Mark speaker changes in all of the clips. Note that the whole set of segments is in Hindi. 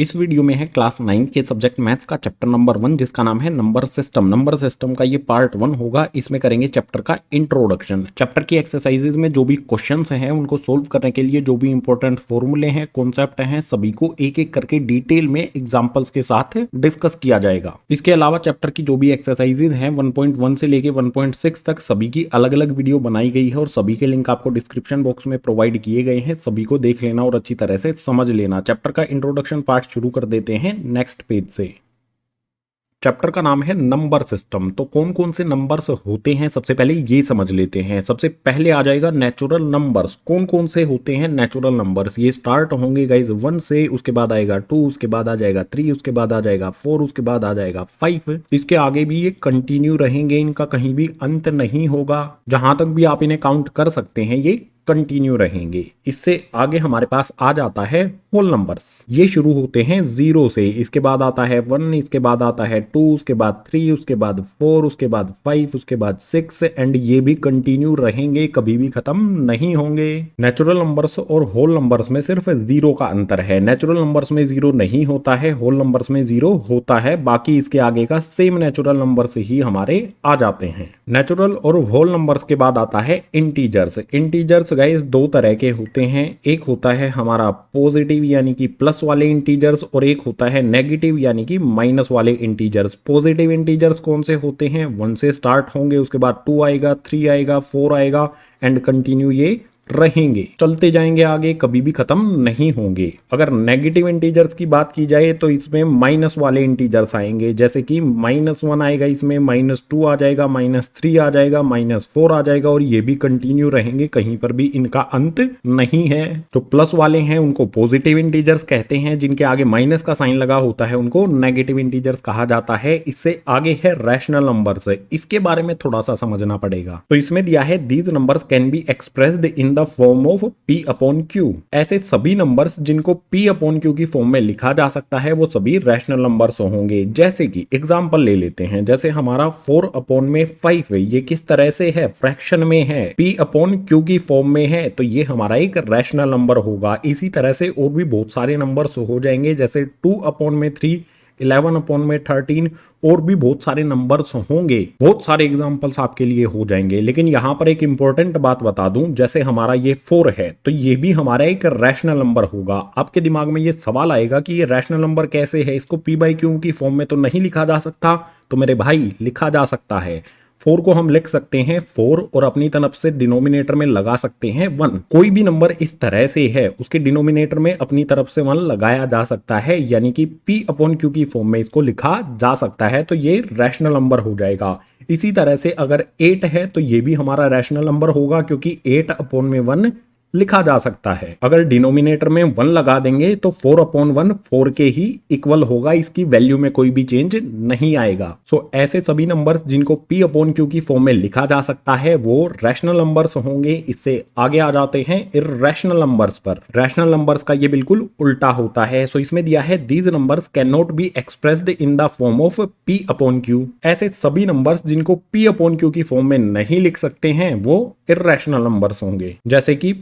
Speaker 1: इस वीडियो में है क्लास 9 के सब्जेक्ट मैथ्स का चैप्टर नंबर 1 जिसका नाम है नंबर सिस्टम। नंबर सिस्टम का ये पार्ट 1 होगा। इसमें करेंगे चैप्टर का इंट्रोडक्शन। चैप्टर की एक्सरसाइजेज में जो भी क्वेश्चंस हैं उनको सोल्व करने के लिए जो भी इंपॉर्टेंट फॉर्मूले हैं, कॉन्सेप्ट हैं, सभी को एक एक करके डिटेल में एग्जाम्पल्स के साथ डिस्कस किया जाएगा। इसके अलावा चैप्टर की जो भी एक्सरसाइजेज हैं 1.1 से लेके 1.6 तक सभी की अलग अलग वीडियो बनाई गई है और सभी के लिंक आपको डिस्क्रिप्शन बॉक्स में प्रोवाइड किए गए हैं। सभी को देख लेना और अच्छी तरह से समझ लेना। चैप्टर का इंट्रोडक्शन पार्ट शुरू कर देते हैं नेक्स्ट पेज से। चैप्टर का नाम है नंबर सिस्टम। तो कौन कौन से नंबर्स होते हैं सबसे पहले ये समझ लेते हैं। सबसे पहले आ जाएगा नेचुरल नंबर्स। कौन कौन से होते हैं नेचुरल नंबर्स? ये स्टार्ट होंगे गाइज 1 से, उसके बाद आएगा 2, उसके बाद आ जाएगा 3, उसके बाद आ जाएगा 4, उसके बाद आ जाएगा 5। इसके आगे भी ये कंटिन्यू रहेंगे, इनका कहीं भी अंत नहीं होगा। जहां तक भी आप इन्हें काउंट कर सकते हैं ये कंटिन्यू रहेंगे। इससे आगे हमारे पास आ जाता है होल नंबर्स। ये शुरू होते हैं 0 से, इसके बाद आता है 1, इसके बाद आता है 2, उसके बाद 3, उसके बाद 4, उसके बाद 5, उसके बाद 6 एंड ये भी कंटिन्यू रहेंगे, कभी भी खत्म नहीं होंगे। नेचुरल नंबर्स और होल नंबर्स में सिर्फ 0 का अंतर है। नेचुरल नंबर्स में 0 नहीं होता है, होल नंबर्स में 0 होता है। बाकी इसके आगे का सेम नेचुरल नंबर्स ही हमारे आ जाते हैं। नेचुरल और होल नंबर्स के बाद आता है इंटीजर्स। इंटीजर्स गाइस दो तरह के होते हैं। एक होता है हमारा पॉजिटिव यानी कि प्लस वाले इंटीजर्स और एक होता है नेगेटिव यानी कि माइनस वाले इंटीजर्स। पॉजिटिव इंटीजर्स कौन से होते हैं? 1 से स्टार्ट होंगे, उसके बाद 2 आएगा, 3 आएगा, 4 आएगा एंड कंटिन्यू ये रहेंगे, चलते जाएंगे आगे, कभी भी खत्म नहीं होंगे। अगर नेगेटिव इंटीजर्स की बात की जाए तो इसमें माइनस वाले इंटीजर्स आएंगे, जैसे कि -1 आएगा, इसमें -2 आ जाएगा, -3 आ जाएगा, -4 आ जाएगा और ये भी कंटिन्यू रहेंगे, कहीं पर भी इनका अंत नहीं है। जो प्लस वाले हैं उनको पॉजिटिव इंटीजर्स कहते हैं, जिनके आगे माइनस का साइन लगा होता है उनको नेगेटिव इंटीजर्स कहा जाता है। इससे आगे है रैशनल नंबर्स। इसके बारे में थोड़ा सा समझना पड़ेगा। तो इसमें दिया है these numbers can be expressed in the form of P/Q। ऐसे सभी नंबर्स जिनको P/Q की फॉर्म में लिखा जा सकता है वो सभी रैशनल नंबर्स होंगे। जैसे कि एग्जांपल ले लेते हैं, जैसे हमारा 4/5 ये किस तरह से है? फ्रैक्शन में है, P/Q की फॉर्म में है, तो ये हमारा एक रैशनल नंबर होगा। इसी तरह से और भी बहुत सारे नंबर्स हो जाएंगे, जैसे 2/3, 11/13 और भी बहुत सारे नंबर्स होंगे। बहुत सारे एग्जांपल्स आपके लिए हो जाएंगे। लेकिन यहां पर एक इंपॉर्टेंट बात बता दूं, जैसे हमारा ये 4 है तो ये भी हमारा एक रैशनल नंबर होगा। आपके दिमाग में ये सवाल आएगा कि ये रैशनल नंबर कैसे है, इसको P/Q की फॉर्म में तो नहीं लिखा जा सकता। तो मेरे भाई लिखा जा सकता है। 4 को हम लिख सकते हैं 4 और अपनी तरफ से डिनोमिनेटर में लगा सकते हैं 1। कोई भी नंबर इस तरह से है उसके डिनोमिनेटर में अपनी तरफ से 1 लगाया जा सकता है, यानी कि P/Q की फॉर्म में इसको लिखा जा सकता है, तो ये रैशनल नंबर हो जाएगा। इसी तरह से अगर 8 है तो ये भी हमारा रैशनल नंबर होगा, क्योंकि 8/1 लिखा जा सकता है। अगर डिनोमिनेटर में 1 लगा देंगे तो 4/1 4 के ही इक्वल होगा, इसकी वैल्यू में कोई भी चेंज नहीं आएगा। सो ऐसे सभी नंबर्स जिनको P/Q की फॉर्म में लिखा जा सकता है वो रैशनल नंबर्स होंगे। इससे आगे आ जाते हैं इर्रेशनल नंबर्स पर। रैशनल नंबर्स का ये बिल्कुल उल्टा होता है। सो इसमें दिया है these numbers can not be expressed in the form of P/Q। ऐसे सभी नंबर्स जिनको P/Q की फॉर्म में नहीं लिख सकते हैं वो इर्रेशनल नंबर्स होंगे। जैसे कि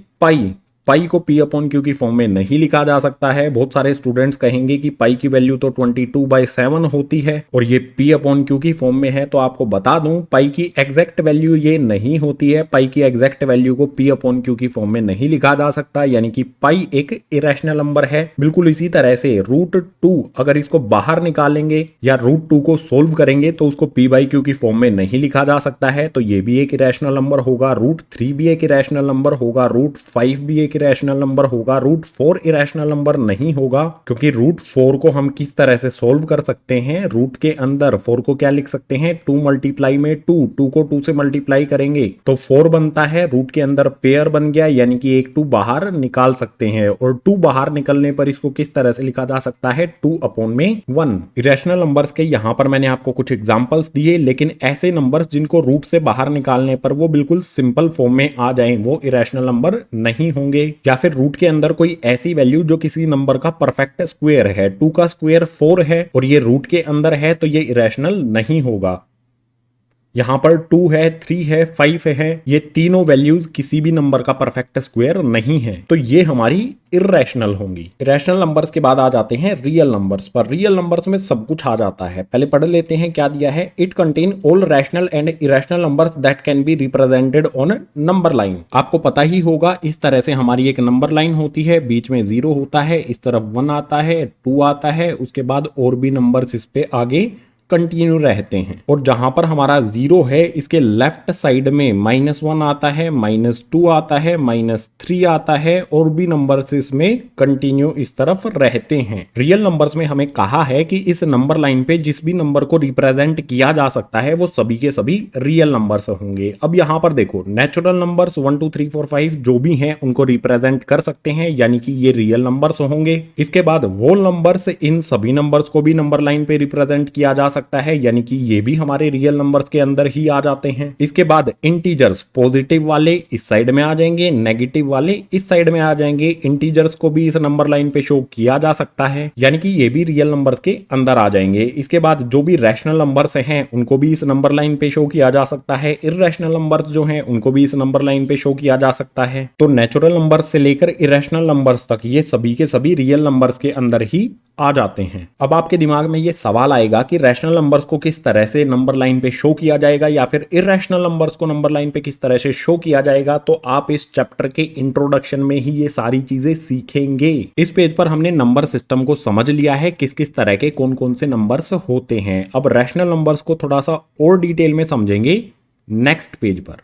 Speaker 1: पाई को P/Q की फॉर्म में नहीं लिखा जा सकता है। बहुत सारे स्टूडेंट्स कहेंगे कि पाई की वैल्यू तो 22/7 होती है और ये P/Q की फॉर्म में है। तो आपको बता दूं पाई की एग्जैक्ट वैल्यू ये नहीं होती है। पाई की एग्जैक्ट वैल्यू को P/Q की फॉर्म में नहीं लिखा जा सकता, यानी कि पाई एक इरेशनल नंबर है। बिल्कुल इसी तरह से √2 अगर इसको बाहर निकालेंगे या √2 को सोल्व करेंगे तो उसको P/Q की फॉर्म में नहीं लिखा जा सकता है, तो ये भी एक इरेशनल नंबर होगा। √3 भी एक इरेशनल नंबर होगा, √5 भी एक इरेशनल नंबर होगा, √4 इरेशनल नंबर नहीं होगा, क्योंकि √4 को हम किस तरह से सोल्व कर सकते हैं? रूट के अंदर 4 को क्या लिख सकते हैं? 2 मल्टीप्लाई में 2 को 2 से मल्टीप्लाई करेंगे तो 4 बनता है। रूट के अंदर पेयर बन गया, यानी कि एक 2 बाहर निकाल सकते हैं और 2 बाहर निकलने पर इसको किस तरह से लिखा जा सकता है? 2/1। इरेशनल नंबर्स के यहां पर मैंने आपको कुछ एग्जांपल्स दिए, लेकिन ऐसे नंबर्स जिनको रूट से बाहर निकालने पर वो बिल्कुल सिंपल फॉर्म में आ जाएं वो इरेशनल नंबर नहीं होंगे। या फिर रूट के अंदर कोई ऐसी वैल्यू जो किसी नंबर का परफेक्ट स्क्वायर है, 2 का स्क्वायर 4 है और ये रूट के अंदर है, तो ये इरेशनल नहीं होगा। यहाँ पर 2 है, 3 है, 5 है, ये तीनों वैल्यूज किसी भी नंबर का परफेक्ट स्क्वायर नहीं है, तो ये हमारी इर्रेशनल होंगी। इरेशनल नंबर्स के बाद आ जाते हैं रियल नंबर्स पर। रियल नंबर्स में सब कुछ आ जाता है। पहले पढ़ लेते हैं क्या दिया है। It contain all rational and irrational numbers that can be represented on number line. आपको पता ही होगा, इस तरह से हमारी एक नंबर लाइन होती है, बीच में 0 होता है, इस तरफ 1 आता है, 2 आता है, उसके बाद और भी नंबर्स इस पे आगे कंटिन्यू रहते हैं। और जहां पर हमारा 0 है, इसके लेफ्ट साइड में -1 आता है, -2 आता है, -3 आता है, और भी नंबर्स इसमें कंटिन्यू इस तरफ रहते हैं। रियल नंबर्स में हमें कहा है कि इस नंबर लाइन पे जिस भी नंबर को रिप्रेजेंट किया जा सकता है वो सभी के सभी रियल नंबर्स होंगे। अब यहां पर देखो, नेचुरल नंबर्स 1 2 3 4 5 जो भी हैं उनको रिप्रेजेंट कर सकते हैं, यानी कि ये रियल नंबर्स होंगे। इसके बाद होल नंबर्स, इन सभी नंबर्स को भी नंबर लाइन पे रिप्रेजेंट किया जा सकता है, यानी कि ये भी हमारे रियल नंबर्स के अंदर ही आ जाते हैं। इसके बाद इंटीजर्स, पॉजिटिव वाले इस साइड में आ जाएंगे, नेगेटिव वाले इस साइड में आ जाएंगे। इंटीजर्स को भी इस नंबर लाइन पे शो किया जा सकता है, यानी कि ये भी रियल नंबर्स के अंदर आ जाएंगे। इसके बाद जो भी रैशनल नंबर्स हैं उनको भी इस नंबर लाइन पे शो किया जा सकता है। इर्रेशनल नंबर्स जो हैं उनको भी इस नंबर लाइन पे शो किया जा सकता है। तो नेचुरल नंबर्स से लेकर इरेशनल नंबर्स तक ये सभी के सभी रियल नंबर्स के अंदर ही आ जाते हैं। अब आपके दिमाग में ये सवाल आएगा कि रैशनल नंबर्स को किस तरह से नंबर लाइन पे शो किया जाएगा, या फिर इर्रेशनल नंबर्स को नंबर लाइन पे किस तरह से शो किया जाएगा। तो आप इस चैप्टर के इंट्रोडक्शन में ही ये सारी चीजें सीखेंगे। इस पेज पर हमने नंबर सिस्टम को समझ लिया है, किस किस तरह के कौन कौन से नंबर्स होते हैं। अब रैशनल नंबर्स को थोड़ा सा और डिटेल में समझेंगे नेक्स्ट पेज पर।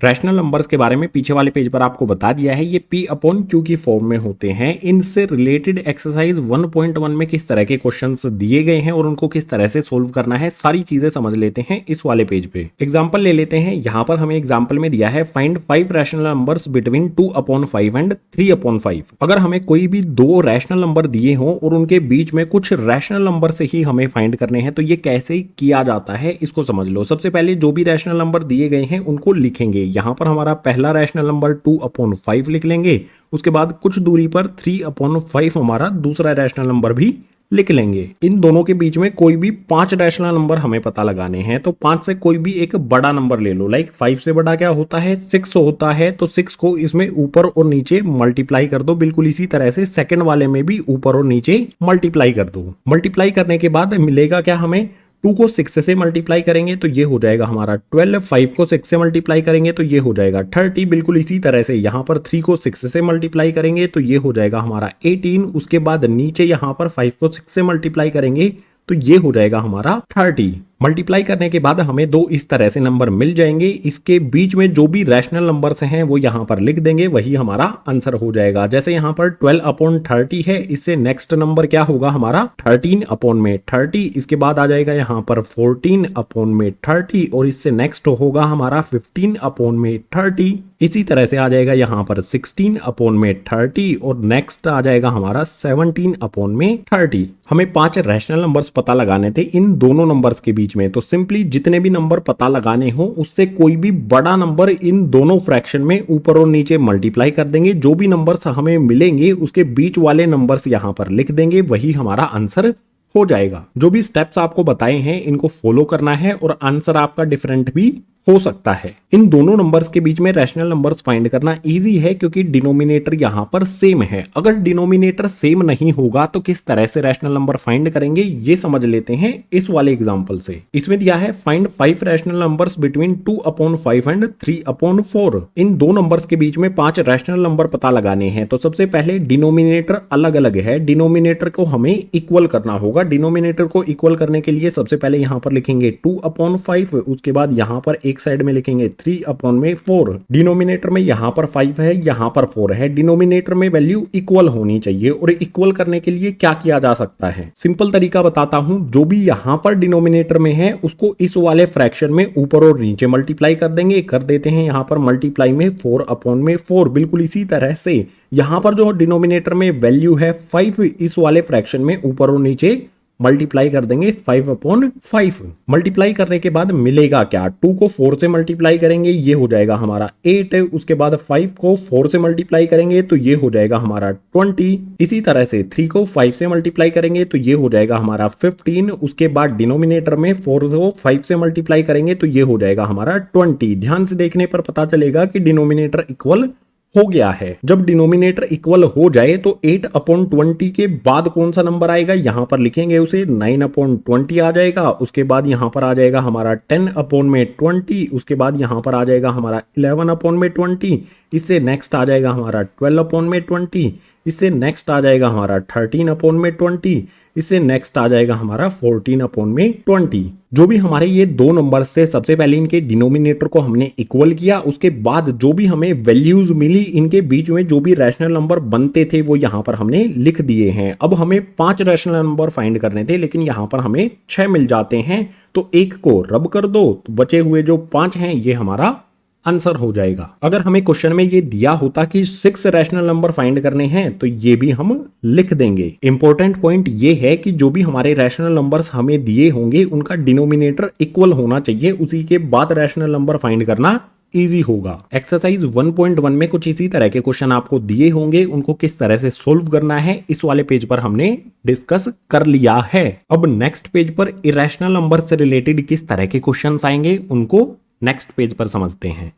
Speaker 1: रैशनल नंबर्स के बारे में पीछे वाले पेज पर आपको बता दिया है, ये P/Q की फॉर्म में होते हैं। इनसे रिलेटेड एक्सरसाइज 1.1 में किस तरह के क्वेश्चंस दिए गए हैं और उनको किस तरह से सोल्व करना है, सारी चीजें समझ लेते हैं इस वाले पेज पे। एग्जांपल ले लेते हैं। यहाँ पर हमें एग्जांपल में दिया है find 5 rational numbers between 2/5 and 3/5। अगर हमें कोई भी 2 रैशनल नंबर दिए हों और उनके बीच में कुछ रैशनल नंबर से ही हमें फाइंड करने हैं, तो ये कैसे किया जाता है इसको समझ लो। सबसे पहले जो भी रैशनल नंबर दिए गए हैं उनको लिखेंगे। यहां पर हमारा पहला रैशनल नंबर 2/5 लिख लेंगे। उसके बाद कुछ दूरी पर 3/5 हमारा दूसरा रैशनल नंबर भी लिख लेंगे। इन दोनों के बीच में कोई भी 5 रैशनल नंबर हमें पता लगाने हैं, तो 5 से कोई भी एक बड़ा नंबर ले लो। लाइक 5 से बड़ा क्या होता है, 6 होता है, तो 6 को इसमें ऊपर और नीचे मल्टीप्लाई कर दो। बिल्कुल इसी तरह से सेकंड वाले में भी ऊपर और नीचे मल्टीप्लाई कर दो। मल्टीप्लाई करने के बाद मिलेगा क्या, हमें 2 को 6 से मल्टीप्लाई करेंगे तो ये हो जाएगा हमारा 12। 5 को 6 से मल्टीप्लाई करेंगे तो ये हो जाएगा 30। बिल्कुल इसी तरह से यहाँ पर 3 को 6 से मल्टीप्लाई करेंगे तो ये हो जाएगा हमारा 18। उसके बाद नीचे यहाँ पर 5 को 6 से मल्टीप्लाई करेंगे तो ये हो जाएगा हमारा 30। मल्टीप्लाई करने के बाद हमें 2 इस तरह से नंबर मिल जाएंगे। इसके बीच में जो भी रैशनल नंबर्स हैं वो यहाँ पर लिख देंगे, वही हमारा आंसर हो जाएगा। जैसे यहाँ पर 12/30 है, इससे नेक्स्ट नंबर क्या होगा हमारा 13/30। इसके बाद आ जाएगा यहाँ पर 14/30 और इससे नेक्स्ट होगा हमारा 15/30। इसी तरह से आ जाएगा यहाँ पर 16/30 और नेक्स्ट आ जाएगा हमारा 17/30। हमें 5 रैशनल नंबर्स पता लगाने थे इन दोनों नंबर्स के बीच में, तो सिंपली जितने भी नंबर पता लगाने हो उससे कोई भी बड़ा नंबर इन दोनों फ्रैक्शन में ऊपर और नीचे मल्टीप्लाई कर देंगे। जो भी नंबर्स हमें मिलेंगे उसके बीच वाले नंबर्स यहां पर लिख देंगे, वही हमारा आंसर हो जाएगा। जो भी स्टेप्स आपको बताए हैं इनको फॉलो करना है और आंसर आपका डिफरेंट भी हो सकता है। इन दोनों नंबर्स के बीच में रैशनल नंबर्स फाइंड करना इजी है क्योंकि डिनोमिनेटर यहां पर सेम है। अगर डिनोमिनेटर सेम नहीं होगा तो किस तरह से रैशनल नंबर फाइंड करेंगे ये समझ लेते हैं इस वाले एग्जांपल से। इसमें दिया है find 5 rational numbers between 2/5 and 3/4। इन दो नंबर्स के बीच में 5 रैशनल नंबर पता लगाने हैं। तो सबसे पहले डिनोमिनेटर अलग अलग है, डिनोमिनेटर को हमें इक्वल करना होगा। डिनोमिनेटर को इक्वल करने के लिए सबसे पहले यहां पर लिखेंगे 2/5, उसके बाद यहां पर एक साइड में लिखेंगे 3/4। डिनोमिनेटर में यहां पर 5 है, यहां पर 4 है। डिनोमिनेटर में वैल्यू इक्वल होनी चाहिए और इक्वल करने के लिए क्या किया जा सकता है, सिंपल तरीका बताता हूं। जो भी यहां पर डिनोमिनेटर में है उसको इस वाले फ्रैक्शन में ऊपर और नीचे मल्टीप्लाई कर देंगे। कर देते हैं यहां पर मल्टीप्लाई में 4/4। बिल्कुल इसी तरह से यहां पर जो डिनोमिनेटर में वैल्यू है 5 इस वाले फ्रैक्शन में ऊपर और नीचे मल्टीप्लाई कर देंगे 5/5। मल्टीप्लाई करने के बाद मिलेगा क्या, 2 को 4 से मल्टीप्लाई करेंगे ये हो जाएगा हमारा 8, उसके बाद 5 को 4 से मल्टीप्लाई करेंगे तो ये हो जाएगा हमारा 20। इसी तरह से 3 को 5 से मल्टीप्लाई करेंगे तो ये हो जाएगा हमारा 15। उसके बाद डिनोमिनेटर में 4 को 5 से मल्टीप्लाई करेंगे तो ये हो जाएगा हमारा 20। ध्यान से देखने पर पता चलेगा कि डिनोमिनेटर इक्वल हो गया है। जब डिनोमिनेटर इक्वल हो जाए तो 8/20 के बाद कौन सा नंबर आएगा, यहां पर लिखेंगे उसे 9/20 आ जाएगा। उसके बाद यहां पर आ जाएगा हमारा 10/20। उसके बाद यहां पर आ जाएगा हमारा 11/20। इससे नेक्स्ट आ जाएगा हमारा 12/20। इससे नेक्स्ट आ जाएगा हमारा 13/20। इससे नेक्स्ट आ जाएगा हमारा 14/20। जो भी हमारे ये दो नंबर से सबसे पहले इनके डिनोमिनेटर को हमने इक्वल किया, उसके बाद जो भी हमें वैल्यूज मिली इनके बीच में जो भी रैशनल नंबर बनते थे वो यहाँ पर हमने लिख दिए हैं। अब हमें 5 रैशनल नंबर फाइंड करने थे लेकिन यहाँ पर हमें 6 मिल जाते हैं, तो एक को रब कर दो तो बचे हुए जो 5 हैं ये हमारा आंसर हो जाएगा। अगर हमें क्वेश्चन में ये दिया होता कि 6 रैशनल नंबर फाइंड करने हैं तो ये भी हम लिख देंगे। इंपॉर्टेंट पॉइंट ये है कि जो भी हमारे रैशनल नंबर्स हमें दिए होंगे उनका डिनोमिनेटर इक्वल होना चाहिए, उसी के बाद रैशनल नंबर फाइंड करना इजी होगा। एक्सरसाइज 1.1 में कुछ इसी तरह के क्वेश्चन आपको दिए होंगे, उनको किस तरह से सोल्व करना है इस वाले पेज पर हमने डिस्कस कर लिया है। अब नेक्स्ट पेज पर इरेशनल नंबर से रिलेटेड किस तरह के क्वेश्चंस आएंगे उनको नेक्स्ट पेज पर समझते हैं।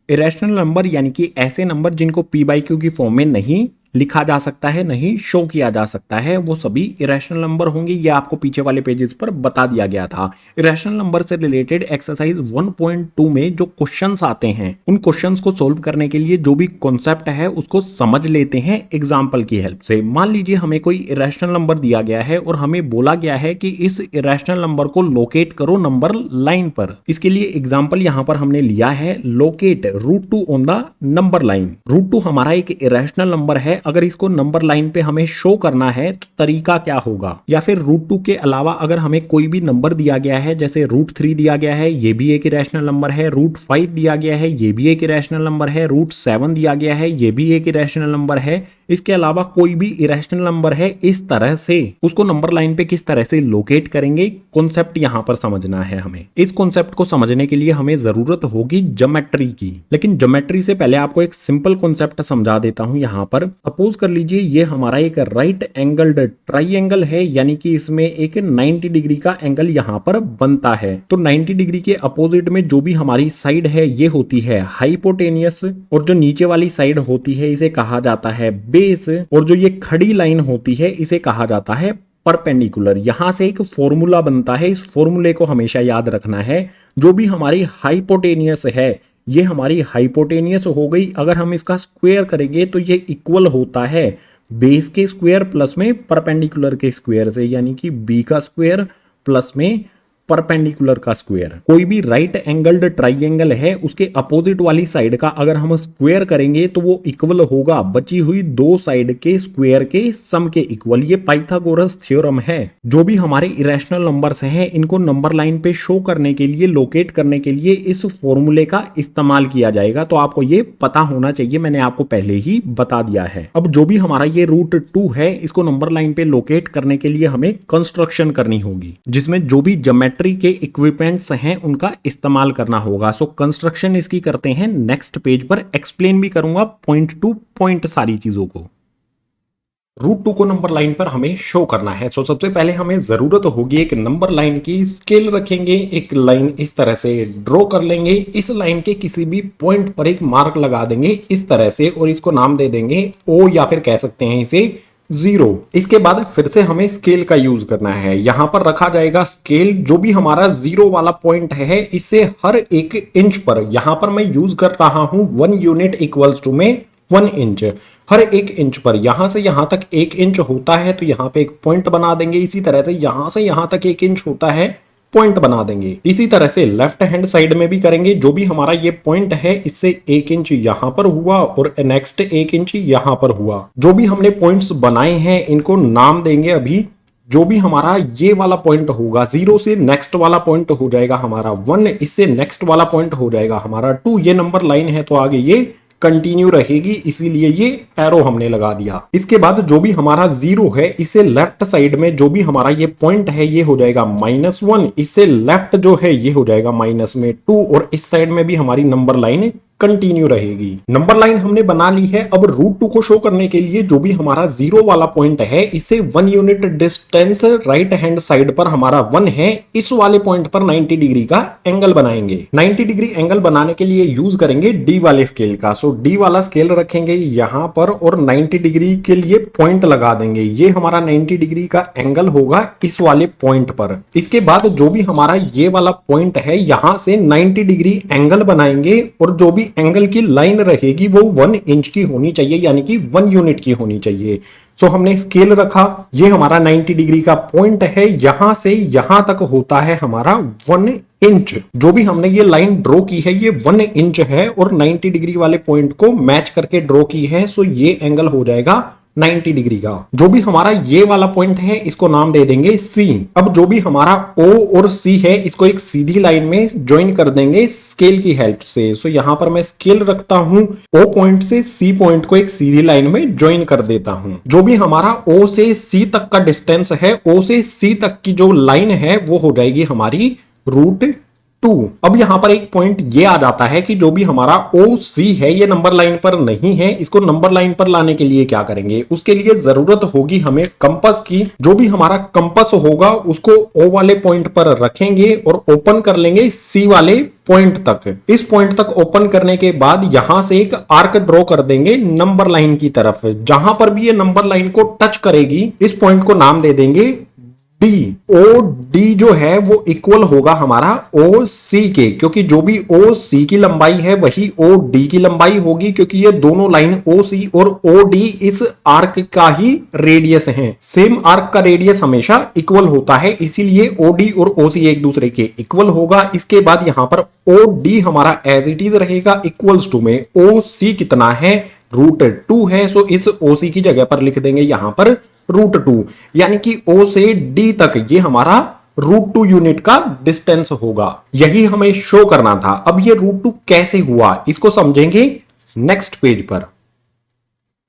Speaker 1: इरेशनल नंबर यानी कि ऐसे नंबर जिनको p/q की फॉर्म में नहीं लिखा जा सकता है, नहीं शो किया जा सकता है, वो सभी इरेशनल नंबर होंगे। ये आपको पीछे वाले पेजेस पर बता दिया गया था। इरेशनल नंबर से रिलेटेड एक्सरसाइज 1.2 में जो क्वेश्चंस आते हैं उन क्वेश्चंस को सोल्व करने के लिए जो भी कॉन्सेप्ट है उसको समझ लेते हैं एग्जाम्पल की हेल्प से। मान लीजिए हमें कोई इरेशनल नंबर दिया गया है और हमें बोला गया है कि इस इरेशनल नंबर को लोकेट करो नंबर लाइन पर। इसके लिए एग्जाम्पल यहां पर हमने लिया है locate √2 on the number line. √2 हमारा एक इरेशनल नंबर है, अगर इसको नंबर लाइन पे हमें शो करना है तो तरीका क्या होगा। या फिर √2 के अलावा अगर हमें कोई भी नंबर दिया गया है, जैसे √3 दिया गया है, ये भी एक इरेशनल नंबर है, √5 दिया गया है, ये भी एक इरेशनल नंबर है, √7 दिया गया है, ये भी एक इरेशनल नंबर है, इसके अलावा कोई भी इरेशनल नंबर है, इस तरह से उसको नंबर लाइन पे किस तरह से लोकेट करेंगे, कॉन्सेप्ट यहां पर समझना है हमें। इस कॉन्सेप्ट को समझने के लिए हमें जरूरत होगी ज्योमेट्री की, लेकिन ज्योमेट्री से पहले आपको एक सिंपल कॉन्सेप्ट समझा देता हूं। यहां पर सपोज कर लीजिए ये हमारा एक राइट एंगल्ड ट्राइंगल है, यानी कि इसमें एक 90 डिग्री का एंगल यहां पर बनता है। तो 90 डिग्री के अपोजिट में जो भी हमारी साइड है ये होती है हाइपोटेनियस, और जो नीचे वाली साइड होती है इसे कहा जाता है बेस, और जो ये खड़ी लाइन होती है इसे कहा जाता है परपेंडिकुलर। यहां से एक फॉर्मूला बनता है, इस फॉर्मूले को हमेशा याद रखना है। जो भी हमारी हाइपोटेनियस है ये हमारी हाइपोटेनियस हो गई, अगर हम इसका स्क्वायर करेंगे तो ये इक्वल होता है बेस के स्क्वायर प्लस में परपेंडिकुलर के स्क्वायर से, यानी कि बी का स्क्वायर प्लस में परपेंडिकुलर का स्क्वायर। कोई भी राइट एंगल्ड ट्राइंगल है उसके अपोजिट वाली साइड का अगर हम स्क्वायर करेंगे तो वो इक्वल होगा बची हुई दो साइड के स्क्वायर के सम के इक्वल। ये पाइथागोरस थ्योरम है। जो भी हमारे इरेशनल नंबर्स हैं इनको नंबर लाइन पे शो करने के लिए, लोकेट करने के लिए इस फॉर्मूले का इस्तेमाल किया जाएगा। तो आपको ये पता होना चाहिए, मैंने आपको पहले ही बता दिया है। अब जो भी हमारा ये √2 है इसको नंबर लाइन पे लोकेट करने के लिए हमें कंस्ट्रक्शन करनी होगी, जिसमें जो भी ज्योमेट्री के इक्विपमेंट्स हैं उनका इस्तेमाल करना होगा। सो कंस्ट्रक्शन इसकी करते हैं नेक्स्ट पेज पर, एक्सप्लेन भी करूंगा पॉइंट टू पॉइंट सारी चीजों को। √2 को नंबर लाइन पर हमें शो करना है। सो सबसे पहले हमें जरूरत होगी एक नंबर लाइन की। स्केल रखेंगे, एक लाइन इस तरह से ड्रॉ कर लेंगे, इस लाइन के किसी भी पॉइंट पर एक मार्क लगा देंगे इस तरह से, और इसको नाम दे देंगे O, या फिर कह सकते हैं इसे 0। इसके बाद फिर से हमें स्केल का यूज करना है। यहां पर रखा जाएगा स्केल। जो भी हमारा 0 वाला पॉइंट है इससे हर 1 इंच पर, यहां पर मैं यूज कर रहा हूं 1 यूनिट इक्वल्स टू में 1 इंच। हर 1 इंच पर यहां से यहां तक 1 इंच होता है तो यहां पे एक पॉइंट बना देंगे। इसी तरह से यहां से यहां तक 1 इंच होता है, पॉइंट बना देंगे। इसी तरह से लेफ्ट हैंड साइड में भी करेंगे। जो भी हमारा ये पॉइंट है इससे 1 इंच यहां पर हुआ और नेक्स्ट 1 इंच यहां पर हुआ। जो भी हमने पॉइंट्स बनाए हैं इनको नाम देंगे अभी। जो भी हमारा ये वाला पॉइंट होगा 0 से नेक्स्ट वाला पॉइंट हो जाएगा हमारा 1, इससे नेक्स्ट वाला पॉइंट हो जाएगा हमारा 2। ये नंबर लाइन है तो आगे ये कंटिन्यू रहेगी, इसीलिए ये एरो हमने लगा दिया। इसके बाद जो भी हमारा 0 है, इसे लेफ्ट साइड में जो भी हमारा ये पॉइंट है ये हो जाएगा -1, इससे लेफ्ट जो है ये हो जाएगा -2, और इस साइड में भी हमारी नंबर लाइन कंटिन्यू रहेगी। नंबर लाइन हमने बना ली है। अब √2 को शो करने के लिए जो भी हमारा 0 वाला पॉइंट है, इससे 1 unit distance right hand side पर हमारा 1 है, इस वाले पॉइंट पर 90 डिग्री का एंगल बनाएंगे। 90 डिग्री एंगल बनाने के लिए यूज करेंगे D वाले स्केल का। सो D वाला स्केल रखेंगे यहां पर और 90 डिग्री के लिए पॉइंट लगा देंगे। ये हमारा 90 डिग्री का एंगल होगा इस वाले पॉइंट पर। इसके बाद जो भी हमारा ये वाला पॉइंट है, यहां से 90 डिग्री एंगल बनाएंगे और जो भी एंगल की लाइन रहेगी वो 1 इंच की होनी चाहिए, यानी कि 1 यूनिट की होनी चाहिए। सो हमने स्केल रखा, ये हमारा 90 डिग्री का पॉइंट है, यहां से यहां तक होता है हमारा 1 इंच। जो भी हमने ये लाइन ड्रॉ की है ये 1 इंच है और 90 डिग्री वाले पॉइंट को मैच करके ड्रॉ की है। सो ये एंगल हो जाएगा 90 डिग्री का। जो भी हमारा ये वाला पॉइंट है इसको नाम दे देंगे C। अब जो भी हमारा O और C है इसको एक सीधी लाइन में ज्वाइन कर देंगे स्केल की हेल्प से। सो यहां पर मैं स्केल रखता हूं, O पॉइंट से C पॉइंट को एक सीधी लाइन में ज्वाइन कर देता हूं। जो भी हमारा O से C तक का डिस्टेंस है, O से C तक की जो लाइन है वो हो जाएगी हमारी √2। अब यहां पर एक पॉइंट ये आ जाता है कि जो भी हमारा OC है ये नंबर लाइन पर नहीं है, इसको नंबर लाइन पर लाने के लिए क्या करेंगे, उसके लिए जरूरत होगी हमें कंपास की। जो भी हमारा कंपास होगा उसको O वाले पॉइंट पर रखेंगे और ओपन कर लेंगे C वाले पॉइंट तक। इस पॉइंट तक ओपन करने के बाद यहां से एक आर्क ड्रॉ कर देंगे नंबर लाइन की तरफ। जहां पर भी ये नंबर लाइन को टच करेगी इस पॉइंट को नाम दे देंगे D। OD जो है वो इक्वल होगा हमारा OC के, क्योंकि जो भी OC की लंबाई है वही OD की लंबाई होगी, क्योंकि ये दोनों लाइन OC और OD इस आर्क का ही रेडियस है। सेम आर्क का रेडियस हमेशा इक्वल होता है, इसीलिए OD और OC एक दूसरे के इक्वल होगा। इसके बाद यहां पर OD हमारा एज इट इज रहेगा इक्वल्स टू में OC कितना है, √2 है। सो इस OC की जगह पर लिख देंगे यहां पर √2, यानी कि O से D तक ये हमारा √2 यूनिट का डिस्टेंस होगा। यही हमें शो करना था। अब ये √2 कैसे हुआ इसको समझेंगे नेक्स्ट पेज पर।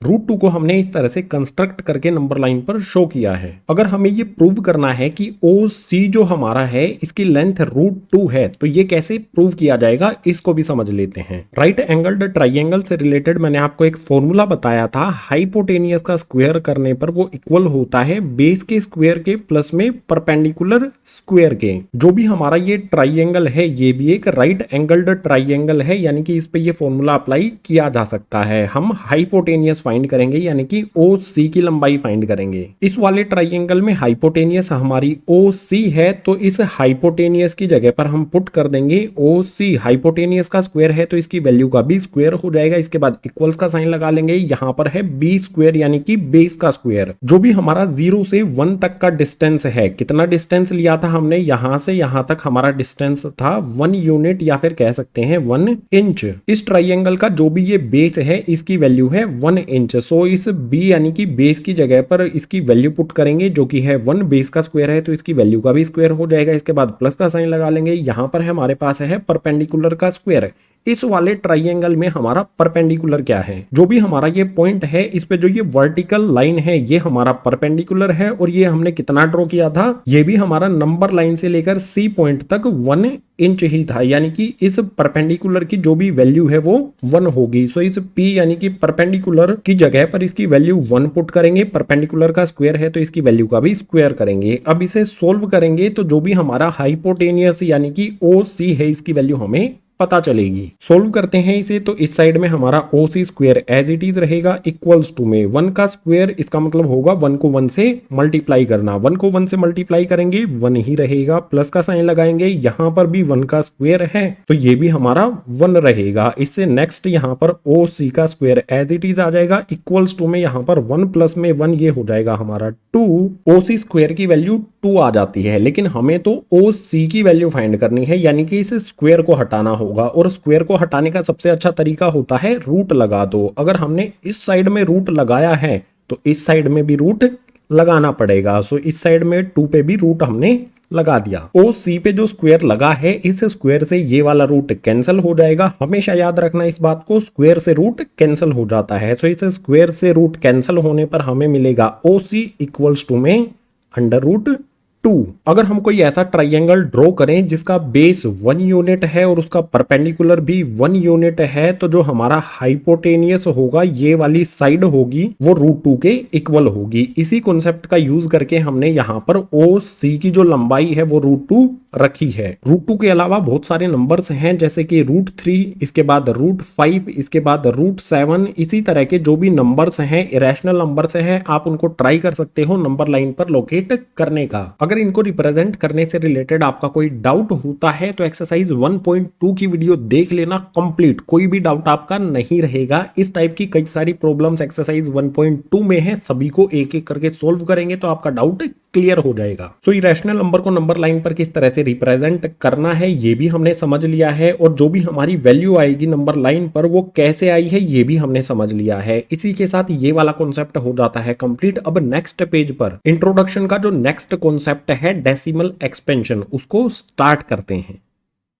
Speaker 1: √2 को हमने इस तरह से कंस्ट्रक्ट करके नंबर लाइन पर शो किया है। अगर हमें ये प्रूव करना है कि OC जो हमारा है इसकी लेंथ √2 है, तो ये कैसे प्रूव किया जाएगा इसको भी समझ लेते हैं। राइट एंगल्ड ट्राइंगल से रिलेटेड मैंने आपको एक फॉर्मूला बताया था, हाइपोटेनियस का स्क्वायर करने पर वो इक्वल होता है बेस के स्क्वायर के प्लस में परपेंडिकुलर स्क्वायर के। जो भी हमारा ये ट्राइंगल है ये भी एक राइट एंगल्ड ट्राइंगल है, यानी कि इस पे ये फॉर्मूला अप्लाई किया जा सकता है। हम हाइपोटेनियस फाइंड करेंगे, यानी कि OC की लंबाई फाइंड करेंगे। इस वाले ट्राइंगल में हाइपोटेनियस हमारी OC है, तो इस हाइपोटेनियस की जगह पर हम पुट कर देंगे OC। हाइपोटेनियस का स्क्वायर है तो इसकी वैल्यू का भी स्क्वायर हो जाएगा। इसके बाद इक्वल्स का साइन लगा लेंगे। यहां पर है B², यानी कि बेस का स्क्वायर। जो भी हमारा 0 से 1 तक का डिस्टेंस है, कितना डिस्टेंस लिया था हमने, यहां से यहां तक हमारा डिस्टेंस था 1 यूनिट या फिर कह सकते हैं 1 इंच। इस ट्राइंगल का जो भी ये बेस है इसकी वैल्यू है 1 इंच। सो इस B यानी कि बेस की जगह पर इसकी वैल्यू पुट करेंगे जो कि है 1, बेस का स्क्वायर है तो इसकी वैल्यू का भी स्क्वायर हो जाएगा। इसके बाद प्लस का साइन लगा लेंगे। यहां पर हमारे पास है परपेंडिकुलर का स्क्वायर। इस वाले ट्राइंगल में हमारा परपेंडिकुलर क्या है, जो भी हमारा ये पॉइंट है इस पे जो ये वर्टिकल लाइन है ये हमारा परपेंडिकुलर है, और ये हमने कितना ड्रॉ किया था, ये भी हमारा नंबर लाइन से लेकर C पॉइंट तक 1 इंच ही था, यानी कि इस परपेंडिकुलर की जो भी वैल्यू है वो 1 होगी। सो इस P यानी कि परपेंडिकुलर की जगह पर इसकी वैल्यू 1 पुट करेंगे। परपेंडिकुलर का स्क्वायर है तो इसकी वैल्यू का भी स्क्वायर करेंगे। अब इसे सोल्व करेंगे तो जो भी हमारा हाइपोटेनियस यानी कि OC है इसकी वैल्यू हमें पता चलेगी। सोल्व करते हैं इसे, तो इस साइड में हमारा OC square as it is रहेगा इक्वल्स टू में 1 का स्क्वायर, इसका मतलब होगा 1 को 1 से मल्टीप्लाई करना। 1 को 1 से मल्टीप्लाई करेंगे 1 ही रहेगा, प्लस का साइन लगाएंगे। यहां पर भी 1 का स्क्वायर है तो ये भी हमारा 1 रहेगा। इससे नेक्स्ट यहां पर OC का स्क्वायर एज इट इज आ जाएगा इक्वल्स टू में यहां पर 1 प्लस में 1 ये हो जाएगा हमारा 2। OC स्क्वायर की वैल्यू 2 आ जाती है, लेकिन हमें तो OC की वैल्यू फाइंड करनी है, यानी कि इस स्क्वायर को हटाना होगा। और स्क्वायर को हटाने का सबसे अच्छा तरीका होता है रूट लगा दो। अगर हमने इस साइड में रूट लगाया है तो इस साइड में भी रूट लगाना पड़ेगा। सो इस साइड में 2 पे भी रूट हमने लगा दिया। ओ सी पे जो स्क्वायर लगा है, इस स्क्वायर से ये वाला रूट कैंसिल हो जाएगा। हमेशा याद रखना इस बात को, स्क्वायर से रूट कैंसिल हो जाता है। सो इस स्क्वायर से रूट कैंसिल होने पर हमें मिलेगा ओ सी इक्वल्स टू में √2। अगर हम कोई ऐसा ट्राइंगल ड्रॉ करें जिसका बेस 1 यूनिट है और उसका परपेंडिकुलर भी 1 यूनिट है, तो जो हमारा हाइपोटेनियस होगा, ये वाली साइड होगी, वो √2 के इक्वल होगी। इसी कॉन्सेप्ट का यूज करके हमने यहाँ पर ओ सी की जो लंबाई है वो √2 रखी है। √2 के अलावा बहुत सारे नंबर्स हैं, जैसे कि √3, इसके बाद √5, इसके बाद √7। इसी तरह के जो भी नंबर्स हैं, इरेशनल नंबर्स हैं, आप उनको ट्राई कर सकते हो नंबर लाइन पर लोकेट करने का। अगर इनको रिप्रेजेंट करने से रिलेटेड आपका कोई डाउट होता है तो एक्सरसाइज 1.2 की वीडियो देख लेना कंप्लीट, कोई भी डाउट आपका नहीं रहेगा। इस टाइप की कई सारी प्रॉब्लम्स एक्सरसाइज 1.2 में है, सभी को एक एक करके सोल्व करेंगे तो आपका डाउट क्लियर हो जाएगा। सो इरेशनल नंबर को नंबर लाइन पर किस तरह से रिप्रेजेंट करना है ये भी हमने समझ लिया है, और जो भी हमारी वैल्यू आएगी नंबर लाइन पर वो कैसे आई है ये भी हमने समझ लिया है। इसी के साथ ये वाला कॉन्सेप्ट हो जाता है कंप्लीट। अब नेक्स्ट पेज पर इंट्रोडक्शन का जो नेक्स्ट कॉन्सेप्ट है डेसिमल एक्सपेंशन, उसको स्टार्ट करते हैं।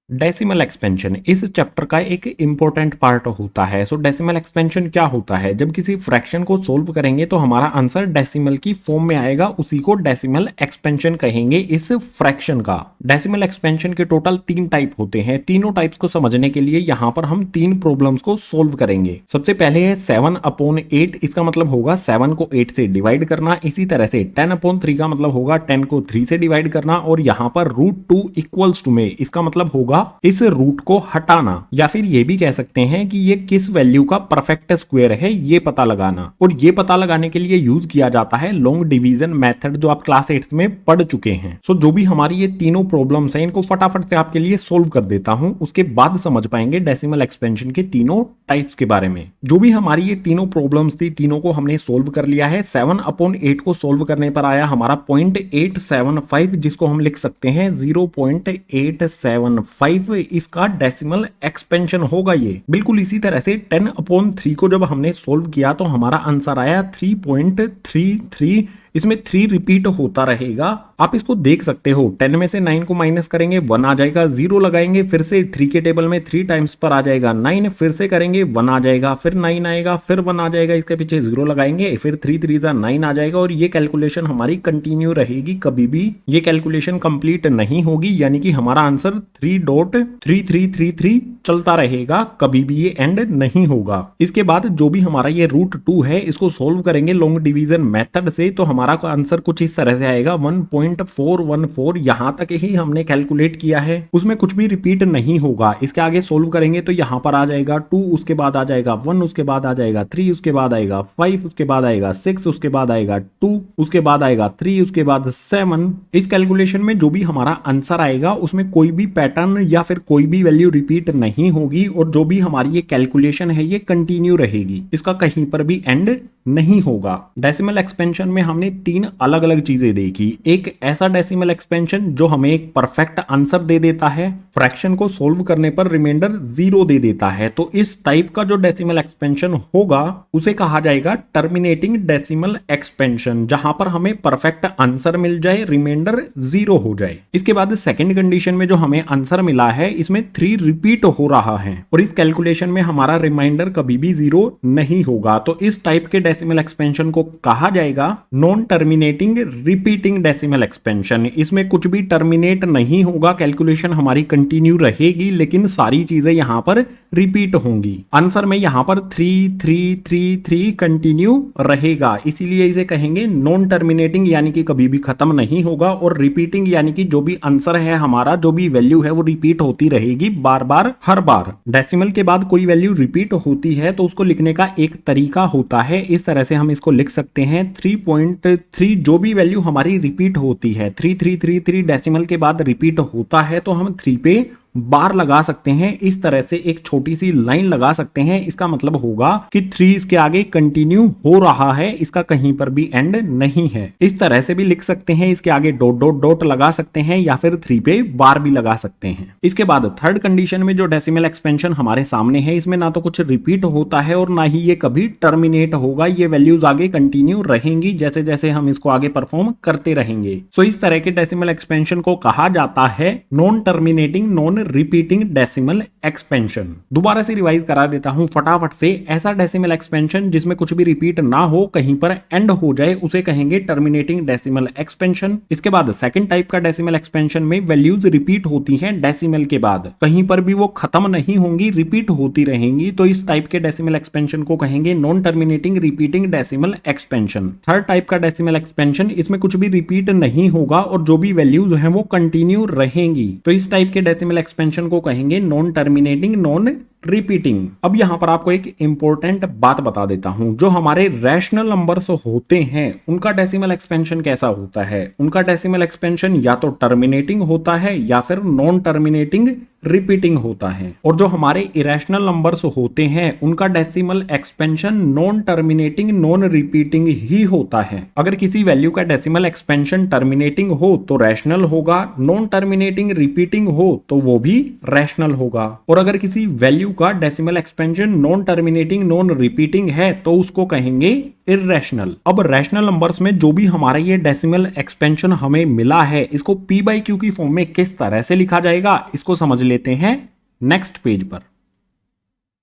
Speaker 1: डेसिमल एक्सपेंशन इस चैप्टर का एक इंपॉर्टेंट पार्ट होता है। सो डेसिमल एक्सपेंशन क्या होता है? जब किसी फ्रैक्शन को सोल्व करेंगे तो हमारा आंसर डेसिमल की फॉर्म में आएगा, उसी को डेसिमल एक्सपेंशन कहेंगे इस फ्रैक्शन का। डेसिमल एक्सपेंशन के टोटल 3 टाइप होते हैं। तीनों टाइप्स को समझने के लिए यहाँ पर हम 3 प्रॉब्लम्स को सोल्व करेंगे। सबसे पहले है 7/8, इसका मतलब होगा 7 को 8 से डिवाइड करना। इसी तरह से 10/3 का मतलब होगा 10 को 3 से डिवाइड करना, और यहाँ पर √2 इक्वल्स टू में इसका मतलब होगा इस रूट को हटाना, या फिर ये भी कह सकते हैं कि ये किस वैल्यू का परफेक्ट स्क्वायर है ये पता लगाना। और ये पता लगाने के लिए यूज किया जाता है लॉन्ग डिवीजन मेथड, जो आप क्लास 8 में पढ़ चुके हैं। सो जो भी हमारी ये तीनों प्रॉब्लम्स हैं, इनको फटाफट से आपके लिए सोल्व कर देता हूं, उसके बाद समझ पाएंगे डेसिमल एक्सपेंशन के तीनों टाइप्स के बारे में। जो भी हमारी ये तीनों प्रॉब्लम्स थी, तीनों को हमने सोल्व कर लिया है। 7/8 को सोल्व करने पर आया हमारा 0.875, जिसको हम लिख सकते हैं 0.875। इसका डेसिमल एक्सपेंशन होगा ये। बिल्कुल इसी तरह से 10/3 को जब हमने सोल्व किया तो हमारा आंसर आया 3.33। इसमें 3 रिपीट होता रहेगा, आप इसको देख सकते हो। 10 में से 9 को माइनस करेंगे 1 आ जाएगा, 0 लगाएंगे, फिर से 3 के टेबल में 3 टाइम्स पर आ जाएगा 9, फिर से करेंगे 1 आ जाएगा, फिर 9 आएगा, फिर 1 आ जाएगा, इसके पीछे 0 लगाएंगे, फिर 3 3 9 आ जाएगा। और ये कैलकुलेशन हमारी कंटिन्यू रहेगी, कभी भी ये कैलकुलेशन कंप्लीट नहीं होगी, यानी कि हमारा आंसर 3.3333 चलता रहेगा, कभी भी ये एंड नहीं होगा। इसके बाद जो भी हमारा ये √2 है, इसको सोल्व करेंगे लॉन्ग डिवीजन मेथड से, तो हमारा आंसर कुछ इस तरह से आएगा 1.414। यहां तक ही हमने कैलकुलेट किया है, उसमें कुछ भी रिपीट नहीं होगा। इसके आगे सोल्व करेंगे तो यहां पर आ जाएगा 2, उसके बाद आ जाएगा 1, उसके बाद आ जाएगा 3, उसके बाद आएगा 5, उसके बाद आएगा 6, उसके बाद आएगा 2, उसके बाद आएगा 3, उसके बाद 7। इस कैलकुलेशन में जो भी हमारा आंसर आएगा उसमें कोई भी पैटर्न या फिर कोई भी वैल्यू रिपीट नहीं होगी, और जो भी हमारी ये कैलकुलेशन है ये कंटिन्यू रहेगी, इसका कहीं पर भी एंड नहीं होगा। डेसिमल एक्सपेंशन में हमने 3 अलग अलग चीजें देखी। एक ऐसा डेसिमल एक्सपेंशन जो हमें एक परफेक्ट आंसर दे देता है, फ्रैक्शन को सोल्व करने पर रिमाइंडर 0 दे देता है। तो इस टाइप का जो डेसिमल एक्सपेंशन होगा उसे कहा जाएगा टर्मिनेटिंग डेसिमल एक्सपेंशन, जहां पर हमें परफेक्ट आंसर मिल जाए, रिमाइंडर 0 हो जाए। इसके बाद सेकंड कंडीशन में जो हमें आंसर मिला है, इसमें 3 रिपीट हो रहा है, और इस कैलकुलेशन में हमारा रिमाइंडर कभी भी 0 नहीं होगा। तो इस टाइप के डेसिमल एक्सपेंशन को कहा जाएगा non terminating repeating decimal expansion. इसमें कुछ भी टर्मिनेट नहीं होगा, कैलकुलेशन हमारी कंटिन्यू रहेगी, लेकिन सारी चीजें यहां पर रिपीट होंगी। आंसर में यहां पर 3 कंटिन्यू रहेगा, इसीलिए इसे कहेंगे नॉन टर्मिनेटिंग, यानी कि कभी भी खत्म नहीं होगा, और रिपीटिंग यानी कि जो भी आंसर है हमारा, जो भी वैल्यू है वो रिपीट होती रहेगी बार बार, हर बार। डेसिमल के बाद कोई वैल्यू रिपीट होती है तो उसको लिखने का एक तरीका होता है, इस तरह से हम इसको लिख सकते हैं 3.3। जो भी वैल्यू हमारी रिपीट होती है, 3333 डेसिमल के बाद रिपीट होता है, तो हम 3 पे बार लगा सकते हैं, इस तरह से एक छोटी सी लाइन लगा सकते हैं। इसका मतलब होगा कि 3 इसके आगे कंटिन्यू हो रहा है, इसका कहीं पर भी एंड नहीं है। इस तरह से भी लिख सकते हैं, इसके आगे डॉट डॉट डॉट लगा सकते हैं या फिर 3 पे बार भी लगा सकते हैं। इसके बाद थर्ड कंडीशन में जो डेसिमल एक्सपेंशन हमारे सामने है, इसमें ना तो कुछ रिपीट होता है और ना ही ये कभी टर्मिनेट होगा। ये वैल्यूज आगे कंटिन्यू रहेंगी जैसे जैसे हम इसको आगे परफॉर्म करते रहेंगे। सो इस तरह के डेसिमल एक्सपेंशन को कहा जाता है non terminating non repeating decimal expansion. दोबारा से रिवाइज करा देता हूं फटाफट से। ऐसा डेसिमल एक्सपेंशन जिसमें कुछ भी रिपीट ना हो, कहीं पर एंड हो जाए, उसे कहेंगे टर्मिनेटिंग डेसिमल एक्सपेंशन। इसके बाद सेकंड टाइप का डेसिमल एक्सपेंशन में वैल्यूज रिपीट होती हैं डेसिमल के बाद, कहीं पर भी वो खत्म नहीं होंगी, रिपीट होती रहेंगी। तो इस टाइप के डेसिमल एक्सपेंशन को कहेंगे non terminating repeating decimal expansion. Third type का डेसिमल एक्सपेंशन, इसमें कुछ भी रिपीट नहीं होगा और जो भी वैल्यूज हैं वो कंटिन्यू रहेंगी। तो इस टाइप के डेसिमल एक्सपेंशन को कहेंगे नॉन टर्मिनेटिंग नॉन रिपीटिंग। अब यहां पर आपको एक इंपॉर्टेंट बात बता देता हूं, जो हमारे रैशनल नंबर्स होते हैं उनका डेसिमल एक्सपेंशन कैसा होता है। उनका डेसिमल एक्सपेंशन या तो टर्मिनेटिंग होता है या फिर नॉन टर्मिनेटिंग रिपीटिंग होता है। और जो हमारे इरेशनल नंबर्स होते हैं उनका decimal expansion non terminating non repeating ही होता है। अगर किसी वैल्यू का डेसिमल एक्सपेंशन टर्मिनेटिंग हो तो रैशनल होगा, नॉन टर्मिनेटिंग रिपीटिंग हो तो वो भी रैशनल होगा। और अगर किसी वैल्यू का decimal expansion non terminating non repeating है तो उसको कहेंगे इर्रेशनल। अब रैशनल नंबर्स में जो भी हमारा ये डेसिमल एक्सपेंशन हमें मिला है, इसको p बाई क्यू की फॉर्म में किस तरह से लिखा जाएगा, इसको समझ लेते हैं नेक्स्ट पेज पर।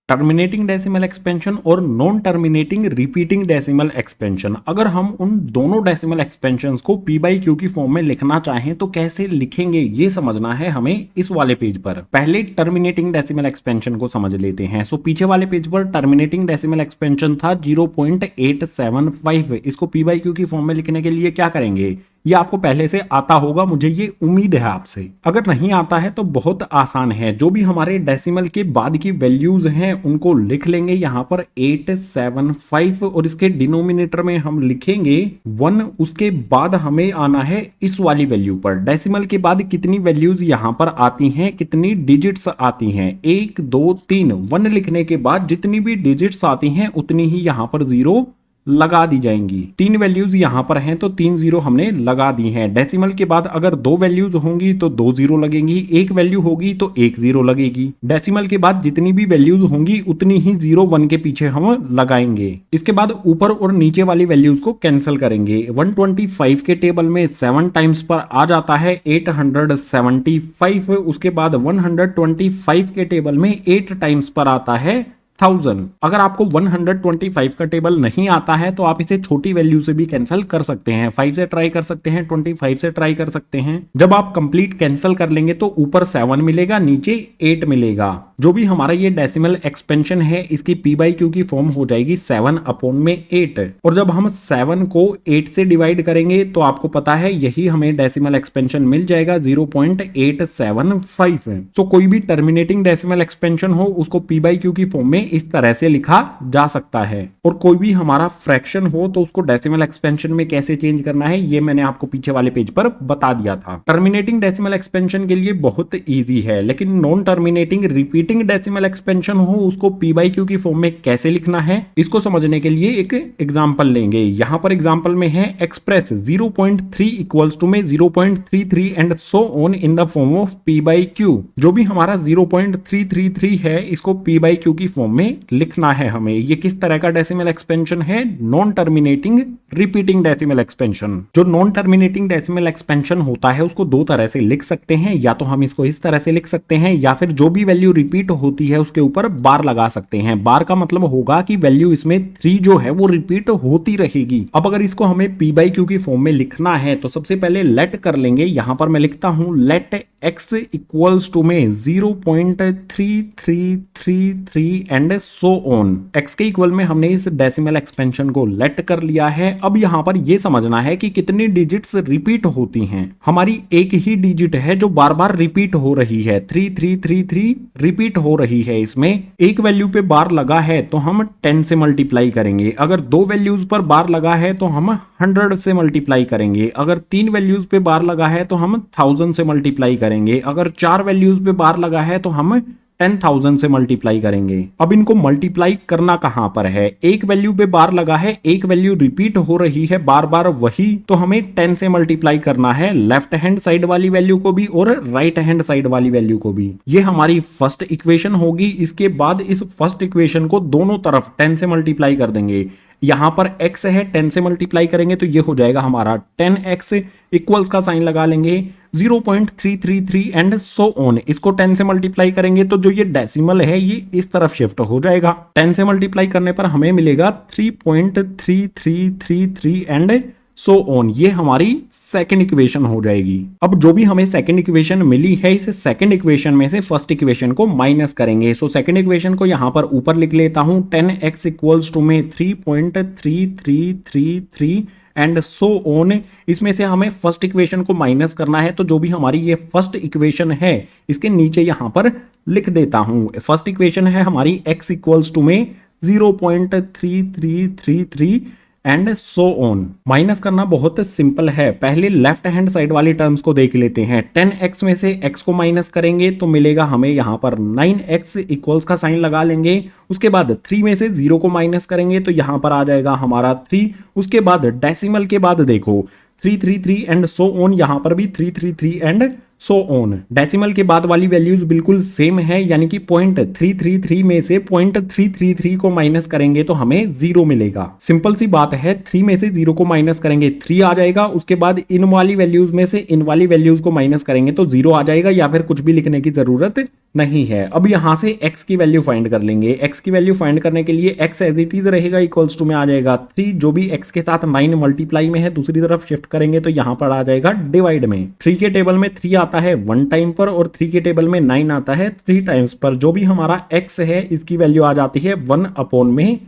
Speaker 1: टर्मिनेटिंग डेसिमल एक्सपेंशन और non terminating repeating decimal expansion, अगर हम उन दोनों डेसिमल एक्सपेंशंस को p बाई क्यू की फॉर्म में लिखना चाहें तो कैसे लिखेंगे, ये समझना है हमें इस वाले पेज पर। पहले टर्मिनेटिंग डेसिमल एक्सपेंशन को समझ लेते हैं। सो पीछे वाले पेज पर टर्मिनेटिंग डेसिमल एक्सपेंशन था 0.875। इसको p बाई क्यू की फॉर्म में लिखने के लिए क्या करेंगे, ये आपको पहले से आता होगा, मुझे ये उम्मीद है आपसे। अगर नहीं आता है तो बहुत आसान है, जो भी हमारे डेसिमल के बाद की वैल्यूज हैं उनको लिख लेंगे यहां पर 875 और इसके डिनोमिनेटर में हम लिखेंगे 1। उसके बाद हमें आना है इस वाली वैल्यू पर। डेसिमल के बाद कितनी वैल्यूज यहां पर आती हैं, कितनी डिजिट्स आती हैं, 1 2 3। 1 लिखने के बाद जितनी भी डिजिट्स आती हैं उतनी ही यहां पर 0 लगा दी जाएंगी। 3 वैल्यूज यहां पर हैं तो 3 0 हमने लगा दी हैं। डेसिमल के बाद अगर 2 वैल्यूज होंगी तो 2 0 लगेंगी, 1 वैल्यू होगी तो 1 0 लगेगी। डेसिमल के बाद जितनी भी वैल्यूज होंगी उतनी ही 0 1 के पीछे हम लगाएंगे। इसके बाद ऊपर और नीचे वाली वैल्यूज को कैंसिल करेंगे। 125 के टेबल में 7 टाइम्स पर आ जाता है 875। उसके बाद 125 के टेबल में 8 टाइम्स पर आता है 1000। अगर आपको 125 का टेबल नहीं आता है तो आप इसे छोटी वैल्यू से भी कैंसिल कर सकते हैं। 5 से ट्राई कर सकते हैं, 25 से ट्राई कर सकते हैं। जब आप कंप्लीट कैंसिल कर लेंगे तो ऊपर 7 मिलेगा, नीचे 8 मिलेगा। जो भी हमारा ये डेसिमल एक्सपेंशन है इसकी p बाई क्यू की फॉर्म हो जाएगी 7/8। और जब हम 7 को 8 से डिवाइड करेंगे तो आपको पता है यही हमें डेसिमल एक्सपेंशन मिल जाएगा 0.875। तो कोई भी टर्मिनेटिंग डेसिमल एक्सपेंशन हो उसको p बाई क्यू की फॉर्म में इस तरह से लिखा जा सकता है। और कोई भी हमारा फ्रैक्शन हो तो उसको डेसिमल एक्सपेंशन में कैसे चेंज करना है ये मैंने आपको पीछे वाले पेज पर बता दिया था। टर्मिनेटिंग डेसिमल एक्सपेंशन के लिए बहुत इजी है, लेकिन non terminating repeating decimal expansion हो उसको p बाई क्यू की फॉर्म में कैसे लिखना है इसको समझने के लिए एक एग्जांपल लेंगे। यहां पर एग्जांपल में है एक्सप्रेस 0.3 इक्वल्स टू में 0.33 and so on in the form of p by Q. जो भी हमारा 0.333 है इसको p बाई क्यू की फॉर्म में लिखना है हमें। ये किस तरह का डेसिमल एक्सपेंशन है, non terminating repeating decimal expansion. जो नॉन टर्मिनेटिंग डेसिमल एक्सपेंशन होता है उसको दो तरह से लिख सकते हैं, या तो हम इसको इस तरह से लिख सकते हैं या फिर जो भी वैल्यू रिपीट होती है उसके ऊपर बार लगा सकते हैं। बार का मतलब होगा कि वैल्यू इसमें 3 जो है वो रिपीट होती रहेगी। अब अगर इसको हमें p बाई क्यू की फॉर्म में लिखना है तो सबसे पहले लेट कर लेंगे। यहां पर मैं लिखता हूं लेट x इक्वल्स टू में 0.3333 एंड सो ऑन। x के इक्वल में हमने इस डेसिमल एक्सपेंशन को लेट कर लिया है। अब यहां पर यह समझना है कि कितनी डिजिट्स रिपीट होती हैं। हमारी एक ही डिजिट है जो बार बार रिपीट हो रही है, 3333 रिपीट हो रही है। इसमें एक वैल्यू पे बार लगा है तो हम 10 से मल्टीप्लाई करेंगे। अगर 2 वैल्यूज पर बार लगा है तो हम 100 से मल्टीप्लाई करेंगे। अगर 3 वैल्यूज पे बार लगा है तो हम 1000 से मल्टीप्लाई करेंगे। अगर 4 वैल्यूज पे बार लगा है तो हम 10,000 से मल्टीप्लाई करेंगे। अब इनको मल्टीप्लाई करना कहां पर है? एक वैल्यू पे बार लगा है, एक वैल्यू रिपीट हो रही है बार बार वही, तो हमें 10 से मल्टीप्लाई करना है, लेफ्ट हैंड साइड वाली वैल्यू को भी और राइट हैंड साइड वाली वैल्यू को भी। ये हमारी फर्स्ट इक्वेशन होगी। इसके बाद इस फर्स्ट इक्वेशन को दोनों तरफ 10 से मल्टीप्लाई कर देंगे। यहां पर x है, 10 से मल्टीप्लाई करेंगे तो ये हो जाएगा हमारा 10x, इक्वल्स का साइन लगा लेंगे 0.333 एंड सो ऑन। इसको 10 से मल्टीप्लाई करेंगे तो जो ये डेसिमल है ये इस तरफ शिफ्ट हो जाएगा। 10 से मल्टीप्लाई करने पर हमें मिलेगा 3.3333 एंड सो ऑन। ये हमारी सेकंड इक्वेशन हो जाएगी। अब जो भी हमें सेकंड इक्वेशन मिली है, इस सेकंड इक्वेशन में से फर्स्ट इक्वेशन को माइनस करेंगे। सो सेकंड इक्वेशन को यहां पर ऊपर लिख लेता हूं, 10x इक्वल्स टू में 3.3333 एंड सो ऑन। इसमें से हमें फर्स्ट इक्वेशन को माइनस करना है, तो जो भी हमारी ये फर्स्ट इक्वेशन है इसके नीचे यहां पर लिख देता हूं। फर्स्ट इक्वेशन है हमारी x इक्वल्स टू में 0.3333 एंड सो ऑन। माइनस करना बहुत सिंपल है। पहले लेफ्ट हैंड साइड वाली टर्म्स को देख लेते हैं। 10x में से x को माइनस करेंगे तो मिलेगा हमें यहां पर 9x, इक्वल्स का साइन लगा लेंगे। उसके बाद 3 में से 0 को माइनस करेंगे तो यहां पर आ जाएगा हमारा 3। उसके बाद डेसिमल के बाद देखो 333 एंड सो ऑन, यहां पर भी 333 एंड सो ऑन। डेसिमल के बाद वाली वैल्यूज बिल्कुल सेम है, यानी कि 0.333 में से 0.333 को माइनस करेंगे तो हमें 0 मिलेगा। सिंपल सी बात है, 3 में से 0 को माइनस करेंगे 3 आ जाएगा। उसके बाद इन वाली वैल्यूज में से इन वाली वैल्यूज को माइनस करेंगे तो 0 आ जाएगा, या फिर कुछ भी लिखने की जरूरत नहीं है। अब यहां से x की वैल्यू फाइंड कर लेंगे। x की वैल्यू फाइंड करने के लिए x एज इट इज रहेगा, इक्वल्स टू में आ जाएगा 3, जो भी x के साथ 9 मल्टीप्लाई में है दूसरी तरफ शिफ्ट करेंगे तो यहां पर आ जाएगा डिवाइड में। 3 के टेबल में 3 आता है 1 टाइम पर और 3 के टेबल में 9 आता है 3 टाइम्स पर। जो भी हमारा x है इसकी वैल्यू आ जाती है 1/3।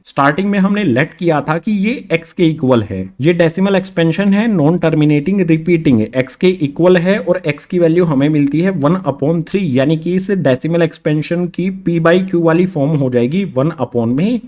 Speaker 1: स्टार्टिंग में हमने लेट किया था कि ये x के इक्वल है। ये डेसिमल एक्सपेंशन है, नॉन टर्मिनेटिंग रिपीटिंग, x के इक्वल है और x की वैल्यू हमें मिलती है 1/3, यानी कि इस डेसिमल एक्सपेंशन की p/q वाली फॉर्म हो जाएगी 1/3।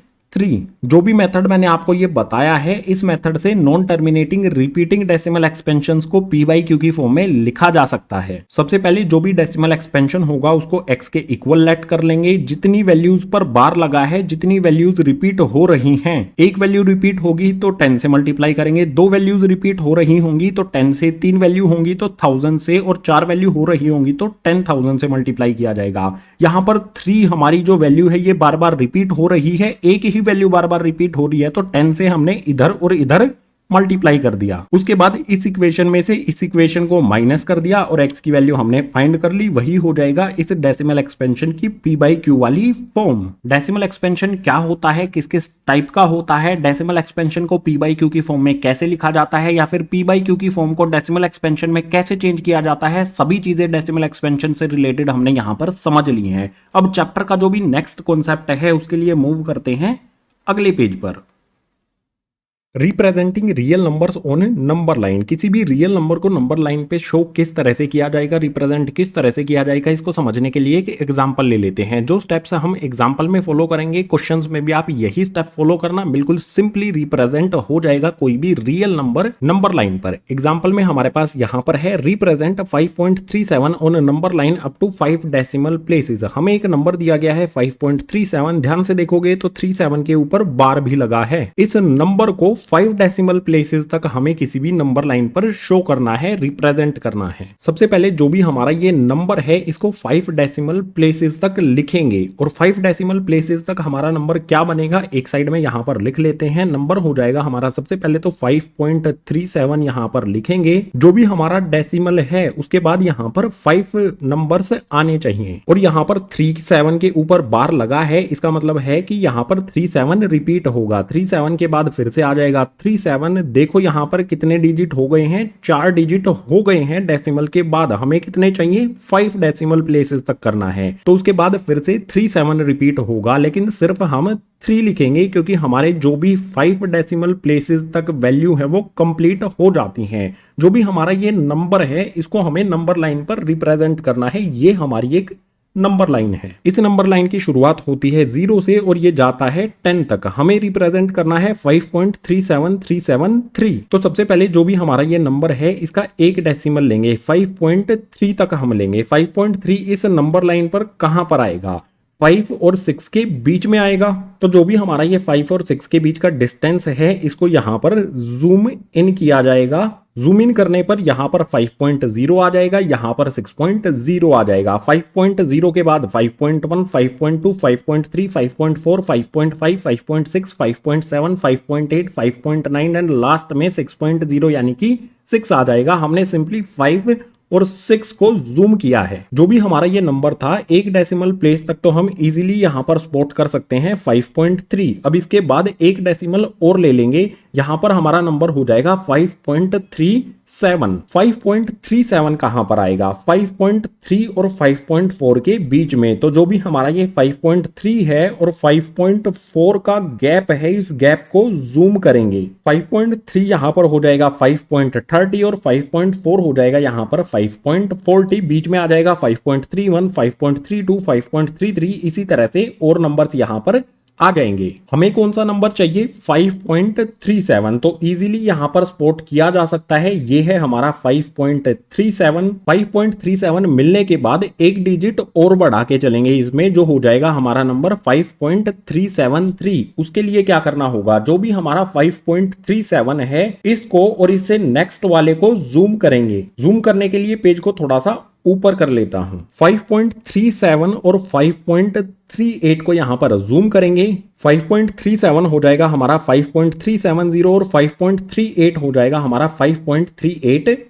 Speaker 1: जो भी मेथड मैंने आपको ये बताया है, इस मेथड से non terminating repeating decimal expansions को p/q की फॉर्म में लिखा जा सकता है। सबसे पहले जो भी डेसिमल एक्सपेंशन होगा उसको x के इक्वल लेट कर लेंगे। जितनी वैल्यूज पर बार लगा है, जितनी वैल्यूज रिपीट हो रही हैं, एक वैल्यू रिपीट होगी तो 10 से मल्टीप्लाई करेंगे, 2 वैल्यूज रिपीट हो रही होंगी तो 10 से, 3 वैल्यू होंगी तो 1000 से और 4 वैल्यू हो रही होंगी तो 10,000 से मल्टीप्लाई किया जाएगा। यहां पर 3 हमारी जो वैल्यू है ये बार बार रिपीट हो रही है, एक ही वैल्यू बार बार रिपीट हो रही है तो 10 से हमने इधर और इधर मल्टीप्लाई कर दिया। उसके बाद इस इक्वेशन में से इस इक्वेशन को माइनस कर दिया और x की वैल्यू हमने फाइंड कर ली। वही हो जाएगा इस डेसिमल एक्सपेंशन की p/q वाली फॉर्म। डेसिमल एक्सपेंशन क्या होता है, किस किस टाइप का होता है, डेसिमल एक्सपेंशन को p/q की फॉर्म में कैसे लिखा जाता है, या फिर p/q की फॉर्म को डेसिमल एक्सपेंशन में कैसे चेंज किया जाता है, सभी चीजें डेसिमल एक्सपेंशन से रिलेटेड हमने यहां पर समझ ली हैं। अब चैप्टर का जो भी नेक्स्ट कॉन्सेप्ट है उसके लिए मूव करते हैं अगले पेज पर। Representing real numbers on number line. किसी भी रियल नंबर को नंबर लाइन पे शो किस तरह से किया जाएगा, रिप्रेजेंट किस तरह से किया जाएगा, इसको समझने के लिए एक एग्जांपल ले लेते हैं। जो स्टेप्स हम एग्जांपल में फॉलो करेंगे, क्वेश्चंस में भी आप यही स्टेप फॉलो करना, बिल्कुल सिंपली रिप्रेजेंट हो जाएगा कोई भी रियल नंबर नंबर लाइन पर। एग्जाम्पल में हमारे पास यहाँ पर है represent 5.37 on number line up to 5 decimal places. हमें एक नंबर दिया गया है 5.37, ध्यान से देखोगे तो 37 के ऊपर बार भी लगा है। इस नंबर को 5 डेसिमल प्लेसेस तक हमें किसी भी नंबर लाइन पर शो करना है, रिप्रेजेंट करना है। सबसे पहले जो भी हमारा ये नंबर है इसको 5 डेसिमल प्लेसेस तक लिखेंगे और 5 डेसिमल प्लेसेस तक हमारा नंबर क्या बनेगा, एक साइड में यहां पर लिख लेते हैं। नंबर हो जाएगा हमारा सबसे पहले तो 5.37 यहां पर लिखेंगे। जो भी हमारा डेसिमल है उसके बाद यहां पर 5 नंबर्स आने चाहिए और यहां पर 37 के ऊपर बार लगा है, इसका मतलब है कि यहां पर 37 रिपीट होगा। 37 के बाद फिर से आ जाएगा 37। देखो यहां पर कितने डिजिट हो गए हैं, 4 डिजिट हो गए हैं डेसिमल के बाद। हमें कितने चाहिए, 5 डेसिमल प्लेसेस तक करना है, तो उसके बाद फिर से 37 रिपीट होगा, लेकिन सिर्फ हम 3 लिखेंगे क्योंकि हमारे जो भी 5 डेसिमल प्लेसेस तक वैल्यू है वो कंप्लीट हो जाती हैं। जो भी हमारा ये नंबर है इसको हमें नंबर लाइन पर रिप्रेजेंट करना है, ये हमारी एक नंबर लाइन है। इस नंबर लाइन की शुरुआत होती है 0 से और ये जाता है 10 तक। हमें रिप्रेजेंट करना है 5.37373। तो सबसे पहले जो भी हमारा ये नंबर है इसका एक डेसिमल लेंगे, 5.3 तक हम लेंगे। 5.3 इस नंबर लाइन पर कहां पर आएगा? 5 और 6 के बीच में आएगा। तो जो भी हमारा ये 5 और 6 के बीच का डिस्टेंस है इसको यहां पर जूम इन किया जाएगा। जूम इन करने पर यहां पर 5.0 आ जाएगा, यहां पर 6.0 आ जाएगा। 5.0 के बाद 5.1, 5.2, 5.3, 5.4, 5.5, 5.6, 5.7, 5.8, 5.9 एंड लास्ट में 6.0 यानी कि 6 आ जाएगा। हमने सिंपली 5 और 6 को जूम किया है। जो भी हमारा ये नंबर था एक डेसिमल प्लेस तक तो हम इजीली यहां पर स्पॉट कर सकते हैं 5.3। अब इसके बाद एक डेसिमल और ले लेंगे, यहां पर हमारा नंबर हो जाएगा 5.37। 5.37 कहां पर आएगा? 5.3 और 5.4 के बीच में। तो जो भी हमारा ये 5.3 है और 5.4 का गैप है, इस गैप को जूम करेंगे। 5.3 यहां पर हो जाएगा 5.30 और 5.4 हो जाएगा यहां पर 5.40। बीच में आ जाएगा 5.31, 5.32, 5.33। इसी तरह से और नंबर्स यहां पर आ जाएंगे। हमें कौन सा नंबर चाहिए? 5.37। तो इजीली यहां पर स्पॉट किया जा सकता है, ये है हमारा 5.37। 5.37 मिलने के बाद एक डिजिट और बढ़ा के चलेंगे इसमें, जो हो जाएगा हमारा नंबर 5.373। उसके लिए क्या करना होगा? जो भी हमारा 5.37 है इसको और इससे नेक्स्ट वाले को जूम करेंगे। जूम करने के लिए पेज को थोड़ा सा ऊपर कर लेता हूं। 5.37 और 5.38 को यहां पर जूम करेंगे। 5.37 हो जाएगा हमारा 5.370 और 5.38 हो जाएगा हमारा 5.380।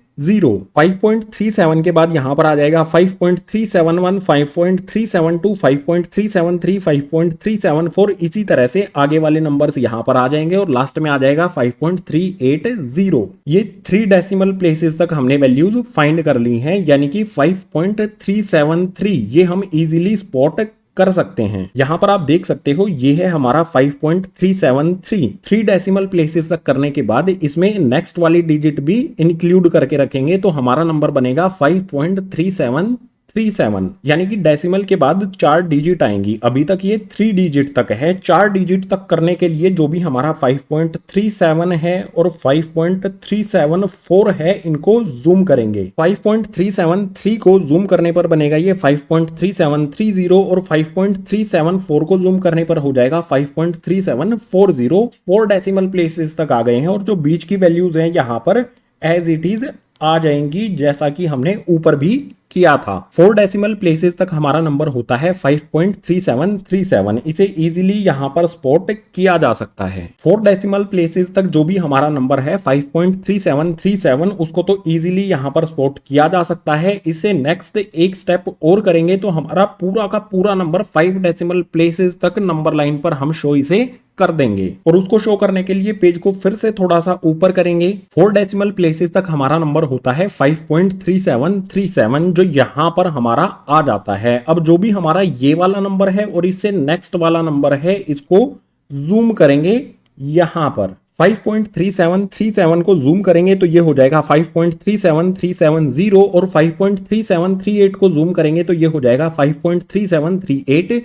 Speaker 1: 5.37 के बाद यहां पर आ जाएगा 5.371, 5.372, 5.373, 5.374। इसी तरह से आगे वाले नंबर्स यहां पर आ जाएंगे और लास्ट में आ जाएगा 5.380। ये 3 डेसिमल प्लेसेस तक हमने वैल्यूज फाइंड कर ली हैं, यानी कि 5.373 ये हम इजीली स्पॉट कर सकते हैं। यहां पर आप देख सकते हो ये है हमारा 5.373। 3 डेसिमल प्लेसेस तक करने के बाद इसमें नेक्स्ट वाली डिजिट भी इंक्लूड करके रखेंगे तो हमारा नंबर बनेगा 5.3737। यानी कि डेसिमल के बाद 4 डिजिट आएंगी। अभी तक ये 3 डिजिट तक है। 4 डिजिट तक करने के लिए जो भी हमारा 5.37 है और 5.374 है इनको जूम करेंगे। 5.373 को जूम करने पर बनेगा ये 5.3730 और 5.374 को जूम करने पर हो जाएगा 5.3740। 4 डेसिमल प्लेसेस तक आ गए हैं और जो बीच की वैल्यूज हैं यहाँ पर एज इट इज आ जाएंगी, जैसा कि हमने ऊपर भी किया था। 4 डेसिमल प्लेसेस तक हमारा नंबर होता है 5.3737। इसे इजीली यहां पर स्पॉट किया जा सकता है। 4 डेसिमल प्लेसेस तक जो भी हमारा नंबर है 5.3737 उसको तो इजीली यहां पर स्पॉट किया जा सकता है। इससे नेक्स्ट एक स्टेप और करेंगे तो हमारा पूरा का पूरा नंबर 5 डेसिमल प्लेसेस तक नंबर लाइन पर हम शो इसे कर देंगे। और उसको शो करने के लिए पेज को फिर से थोड़ा सा ऊपर करेंगे। 4 डेसिमल प्लेसेस तक हमारा नंबर होता है 5.3737 जो यहां पर हमारा आ जाता है। अब जो भी हमारा ये वाला नंबर है और इससे नेक्स्ट वाला नंबर है इसको जूम करेंगे। यहां पर 5.3737 को जूम करेंगे तो ये हो जाएगा 5.37370 और 5.3738 को जूम करेंगे तो ये हो जाएगा 5.37380।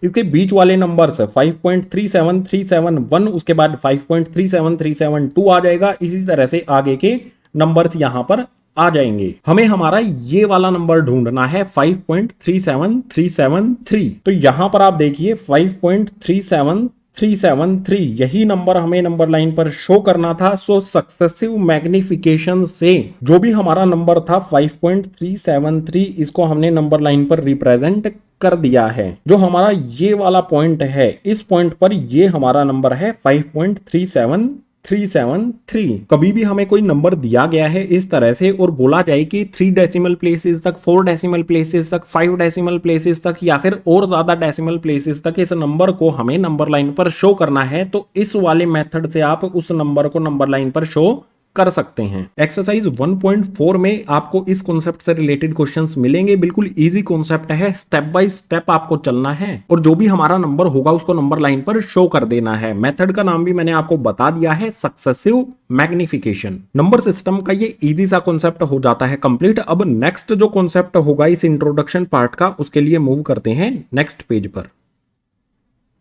Speaker 1: इसके बीच वाले नंबर्स 5.37371, उसके बाद 5.37372 आ जाएगा। इसी तरह से आगे के नंबर्स यहां पर आ जाएंगे। हमें हमारा ये वाला नंबर ढूंढना है 5.37373। तो यहां पर आप देखिए 5.37373 यही नंबर हमें नंबर लाइन पर शो करना था। सो सक्सेसिव मैग्निफिकेशन से जो भी हमारा नंबर था 5.373 इसको हमने नंबर लाइन पर रिप्रेजेंट कर दिया है। जो हमारा ये वाला पॉइंट है इस पॉइंट पर ये हमारा नंबर है 5.37373। कभी भी हमें कोई नंबर दिया गया है इस तरह से और बोला जाए कि 3 डेसिमल प्लेसेस तक, 4 डेसिमल प्लेसेस तक, 5 डेसिमल प्लेसेस तक या फिर और ज्यादा डेसिमल प्लेसेस तक इस नंबर को हमें नंबर लाइन पर शो करना है, तो इस वाले मेथड से आप उस नंबर को नंबर लाइन पर शो कर सकते हैं। एक्सरसाइज 1.4 में आपको इस कॉन्सेप्ट से रिलेटेड क्वेश्चंस मिलेंगे। बिल्कुल इजी कॉन्सेप्ट है, स्टेप बाय स्टेप आपको चलना है और जो भी हमारा नंबर होगा उसको नंबर लाइन पर शो कर देना है। मेथड का नाम भी मैंने आपको बता दिया है, सक्सेसिव मैग्निफिकेशन। नंबर सिस्टम का ये इजी सा कॉन्सेप्ट हो जाता है कंप्लीट। अब नेक्स्ट जो कॉन्सेप्ट होगा इस इंट्रोडक्शन पार्ट का, उसके लिए मूव करते हैं नेक्स्ट पेज पर।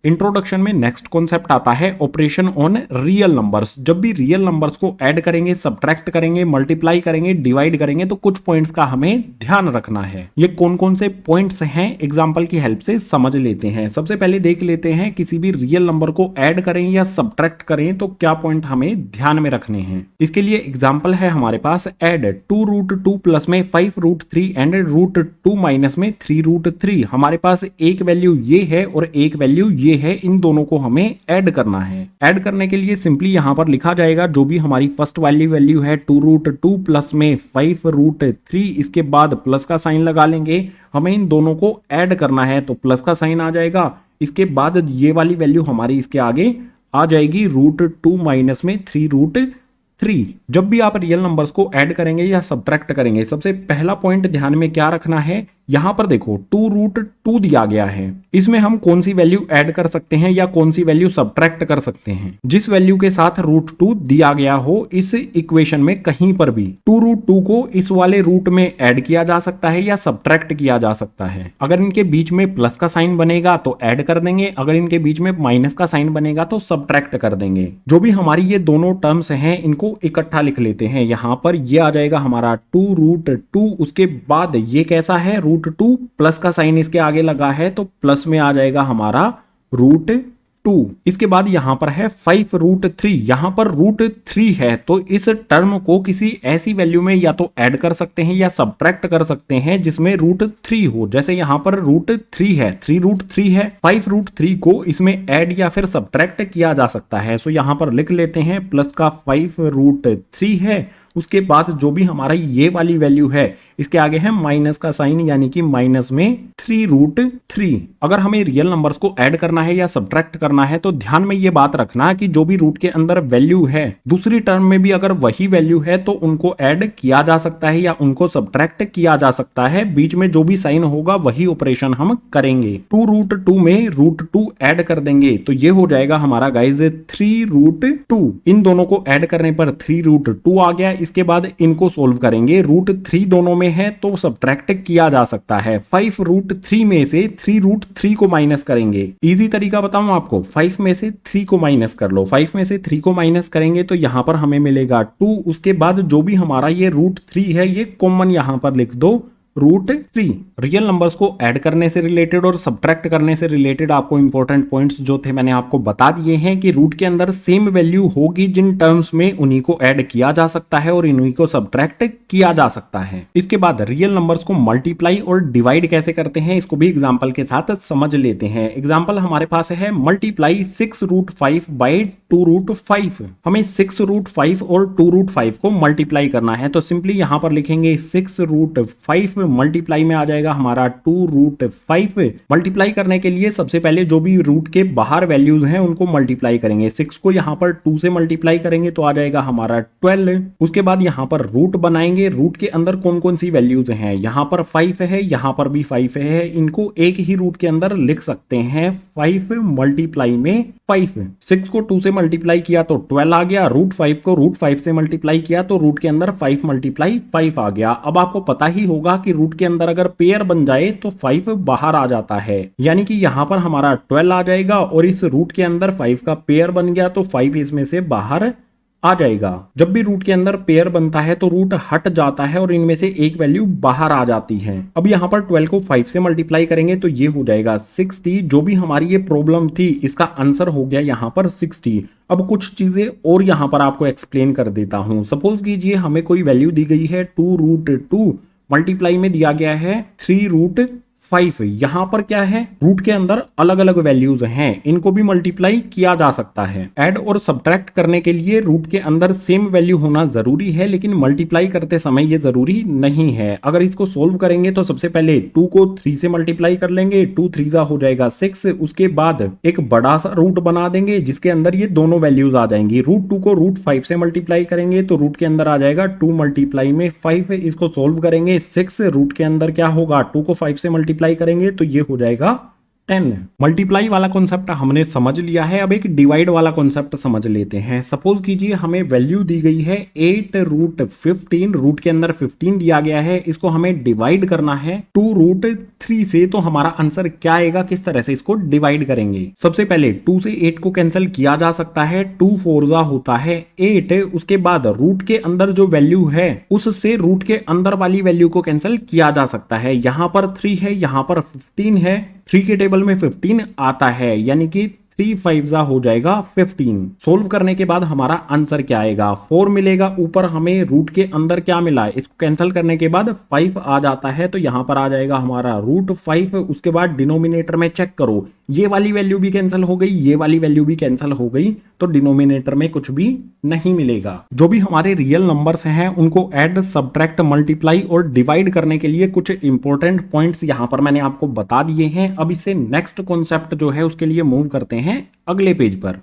Speaker 1: इंट्रोडक्शन में नेक्स्ट कॉन्सेप्ट आता है ऑपरेशन ऑन रियल नंबर्स। जब भी रियल नंबर्स को ऐड करेंगे, सब्ट्रैक्ट करेंगे, मल्टीप्लाई करेंगे, डिवाइड करेंगे तो कुछ पॉइंट्स का हमें ध्यान रखना है। ये कौन कौन से पॉइंट्स हैं एग्जांपल की हेल्प से समझ लेते हैं। सबसे पहले देख लेते हैं किसी भी रियल नंबर को ऐड करें या सब्ट्रैक्ट करें तो क्या पॉइंट हमें ध्यान में रखने हैं। इसके लिए एग्जाम्पल है हमारे पास, ऐड 2√2 प्लस में 5√3 एंड √2 माइनस में 3√3। हमारे पास एक वैल्यू ये है और एक वैल्यू ये है, इन दोनों को हमें ऐड करना है। ऐड करने के लिए सिंपली यहां पर लिखा जाएगा जो भी हमारी फर्स्ट वाली वैल्यू है 2√2 प्लस में 5√3, इसके बाद प्लस का साइन लगा लेंगे। हमें इन दोनों को ऐड करना है तो प्लस का साइन आ जाएगा। इसके बाद ये वाली वैल्यू हमारी इसके आगे आ जाएगी √2 माइनस में 3√3। जब भी आप रियल नंबर्स को ऐड करेंगे या सब्ट्रैक्ट करेंगे, सबसे पहला पॉइंट ध्यान में क्या रखना है, यहां पर देखो 2√2 दिया गया है, इसमें हम कौन सी वैल्यू ऐड कर सकते हैं या कौन सी वैल्यू सब्ट्रैक्ट कर सकते हैं। जिस वैल्यू के साथ √2 दिया गया हो इस इक्वेशन में कहीं पर भी 2√2 को इस वाले रूट में ऐड किया जा सकता है या सब्ट्रैक्ट किया जा सकता है। अगर इनके बीच में प्लस का साइन बनेगा तो ऐड कर देंगे, अगर इनके बीच में माइनस का साइन बनेगा तो सब्ट्रैक्ट कर देंगे। जो भी हमारी ये दोनों टर्म्स हैं इनको इकट्ठा लिख लेते हैं। यहां पर ये आ जाएगा हमारा 2√2, उसके बाद ये कैसा है √2 प्लस का साइन इसके आगे लगा है तो प्लस में आ जाएगा हमारा √2। इसके बाद यहां पर है 5√3, यहां पर √3 है तो इस टर्म को किसी ऐसी वैल्यू में या तो ऐड कर सकते हैं या सब्ट्रैक्ट कर सकते हैं जिसमें √3 हो। जैसे यहां पर √3 है, 3√3 है, 5√3 को इसमें ऐड या फिर सब्ट्रैक्ट किया जा सकता है। सो यहां पर लिख लेते हैं प्लस का 5√3 है, उसके बाद जो भी हमारा ये वाली वैल्यू है इसके आगे है माइनस का साइन यानी कि माइनस में 3√3। अगर हमें रियल नंबर्स को ऐड करना है या सब्ट्रैक्ट करना है तो ध्यान में ये बात रखना कि जो भी रूट के अंदर वैल्यू है दूसरी टर्म में भी अगर वही वैल्यू है तो उनको ऐड किया जा सकता है या उनको सब्ट्रैक्ट किया जा सकता है। बीच में जो भी साइन होगा वही ऑपरेशन हम करेंगे। 2√2 में √2 ऐड कर देंगे तो ये हो जाएगा हमारा गाइज 3√2। इन दोनों को ऐड करने पर 3√2 आ गया। इसके बाद इनको सोल्व करेंगे, √3 दोनों में है तो सब्ट्रैक्ट किया जा सकता है। 5√3 में से 3√3 को माइनस करेंगे। इजी तरीका बताऊं आपको, 5 में से 3 को माइनस कर लो। 5 में से 3 को माइनस करेंगे तो यहां पर हमें मिलेगा 2। उसके बाद जो भी हमारा ये √3 है ये कॉमन यहां पर लिख दो √3। रियल नंबर्स को ऐड करने से रिलेटेड और सब्ट्रैक्ट करने से रिलेटेड आपको इंपॉर्टेंट पॉइंट्स जो थे मैंने आपको बता दिए हैं कि रूट के अंदर सेम वैल्यू होगी जिन टर्म्स में उन्हीं को ऐड किया जा सकता है और इन्हीं को सब्ट्रैक्ट किया जा सकता है। इसके बाद रियल नंबर्स को मल्टीप्लाई और डिवाइड कैसे करते हैं इसको भी एग्जाम्पल के साथ समझ लेते हैं। एग्जाम्पल हमारे पास है मल्टीप्लाई 6√5 बाई 2√5। हमें 6√5 और 2√5 को मल्टीप्लाई करना है तो सिंपली यहां पर लिखेंगे 6√5 मल्टीप्लाई में आ जाएगा हमारा 2√5। मल्टीप्लाई करने के लिए सबसे पहले जो भी रूट के बाहर वैल्यूज हैं उनको मल्टीप्लाई करेंगे। 6 को यहां पर 2 से मल्टीप्लाई करेंगे तो आ जाएगा हमारा 12। उसके बाद यहां पर रूट बनाएंगे। रूट के अंदर कौन कौन सी वैल्यूज हैं, यहां पर 5 है, यहां पर भी 5 है, इनको एक ही रूट के अंदर लिख सकते हैं। 5 मल्टीप्लाई में 5, 6 को 2 से मल्टीप्लाई किया तो 12 आ गया। √5 को √5 से मल्टीप्लाई किया तो रूट के अंदर 5 मल्टीप्लाई 5 आ गया। अब आपको पता ही होगा कि रूट के अंदर अगर पेयर बन जाए तो 5 बाहर आ जाता है, यानी कि यहां पर हमारा 12 आ जाएगा और इस रूट के अंदर 5 का पेयर बन गया तो 5 इसमें से बाहर आ जाएगा। जब भी रूट के अंदर पेयर बनता है तो रूट हट जाता है और इनमें से एक वैल्यू बाहर आ जाती है। अब यहां पर 12 को 5 से मल्टीप्लाई करेंगे तो ये हो जाएगा 60। जो भी हमारी ये प्रॉब्लम थी इसका आंसर हो गया यहां पर 60। अब कुछ चीजें और यहां पर आपको एक्सप्लेन कर देता हूं। सपोज कीजिए हमें कोई वैल्यू दी गई है 2√2, मल्टीप्लाई में दिया गया है 3√5। 5। यहां पर क्या है, रूट के अंदर अलग अलग वैल्यूज हैं, इनको भी मल्टीप्लाई किया जा सकता है। ऐड और सब्ट्रैक्ट करने के लिए रूट के अंदर सेम वैल्यू होना जरूरी है, लेकिन मल्टीप्लाई करते समय ये जरूरी नहीं है। अगर इसको सोल्व करेंगे तो सबसे पहले 2 को 3 से मल्टीप्लाई कर लेंगे, 2 3 हो जाएगा 6। उसके बाद एक बड़ा सा रूट बना देंगे जिसके अंदर ये दोनों वैल्यूज आ जाएंगी। रूट 2 को रूट 5 से मल्टीप्लाई करेंगे तो रूट के अंदर आ जाएगा 2 मल्टीप्लाई में 5। इसको सोल्व करेंगे 6, रूट के अंदर क्या होगा, 2 को 5 से मल्टीप्लाई करेंगे तो ये हो जाएगा 10। मल्टीप्लाई वाला कॉन्सेप्ट हमने समझ लिया है, अब एक डिवाइड वाला कॉन्सेप्ट समझ लेते हैं। सपोज कीजिए हमें वैल्यू दी गई है 8 रूट 15, रूट के अंदर 15 दिया गया है, इसको हमें डिवाइड करना है 2 रूट 3 से। तो हमारा आंसर क्या आएगा, किस तरह से इसको डिवाइड करेंगे। सबसे पहले 2 से 8 को कैंसिल किया जा सकता है, 2 4 होता है 8। उसके बाद रूट के अंदर जो वैल्यू है उससे रूट के अंदर वाली वैल्यू को कैंसिल किया जा सकता है। यहां पर 3 है, यहां पर 15 है, 3 के टेबल में 15 आता है, यानी कि 3 5 हो जाएगा 15। सोल्व करने के बाद हमारा आंसर क्या आएगा, 4 मिलेगा। ऊपर हमें रूट के अंदर क्या मिला है, इसको कैंसिल करने के बाद 5 आ जाता है, तो यहां पर आ जाएगा हमारा रूट 5। उसके बाद डिनोमिनेटर में चेक करो, ये वाली वैल्यू भी कैंसिल हो गई, ये वाली वैल्यू भी कैंसिल हो गई, तो डिनोमिनेटर में कुछ भी नहीं मिलेगा। जो भी हमारे रियल नंबर्स हैं उनको ऐड, सब्ट्रैक्ट, मल्टीप्लाई और डिवाइड करने के लिए कुछ इंपॉर्टेंट पॉइंट्स यहां पर मैंने आपको बता दिए हैं। अब इसे नेक्स्ट कॉन्सेप्ट जो है उसके लिए मूव करते हैं अगले पेज पर।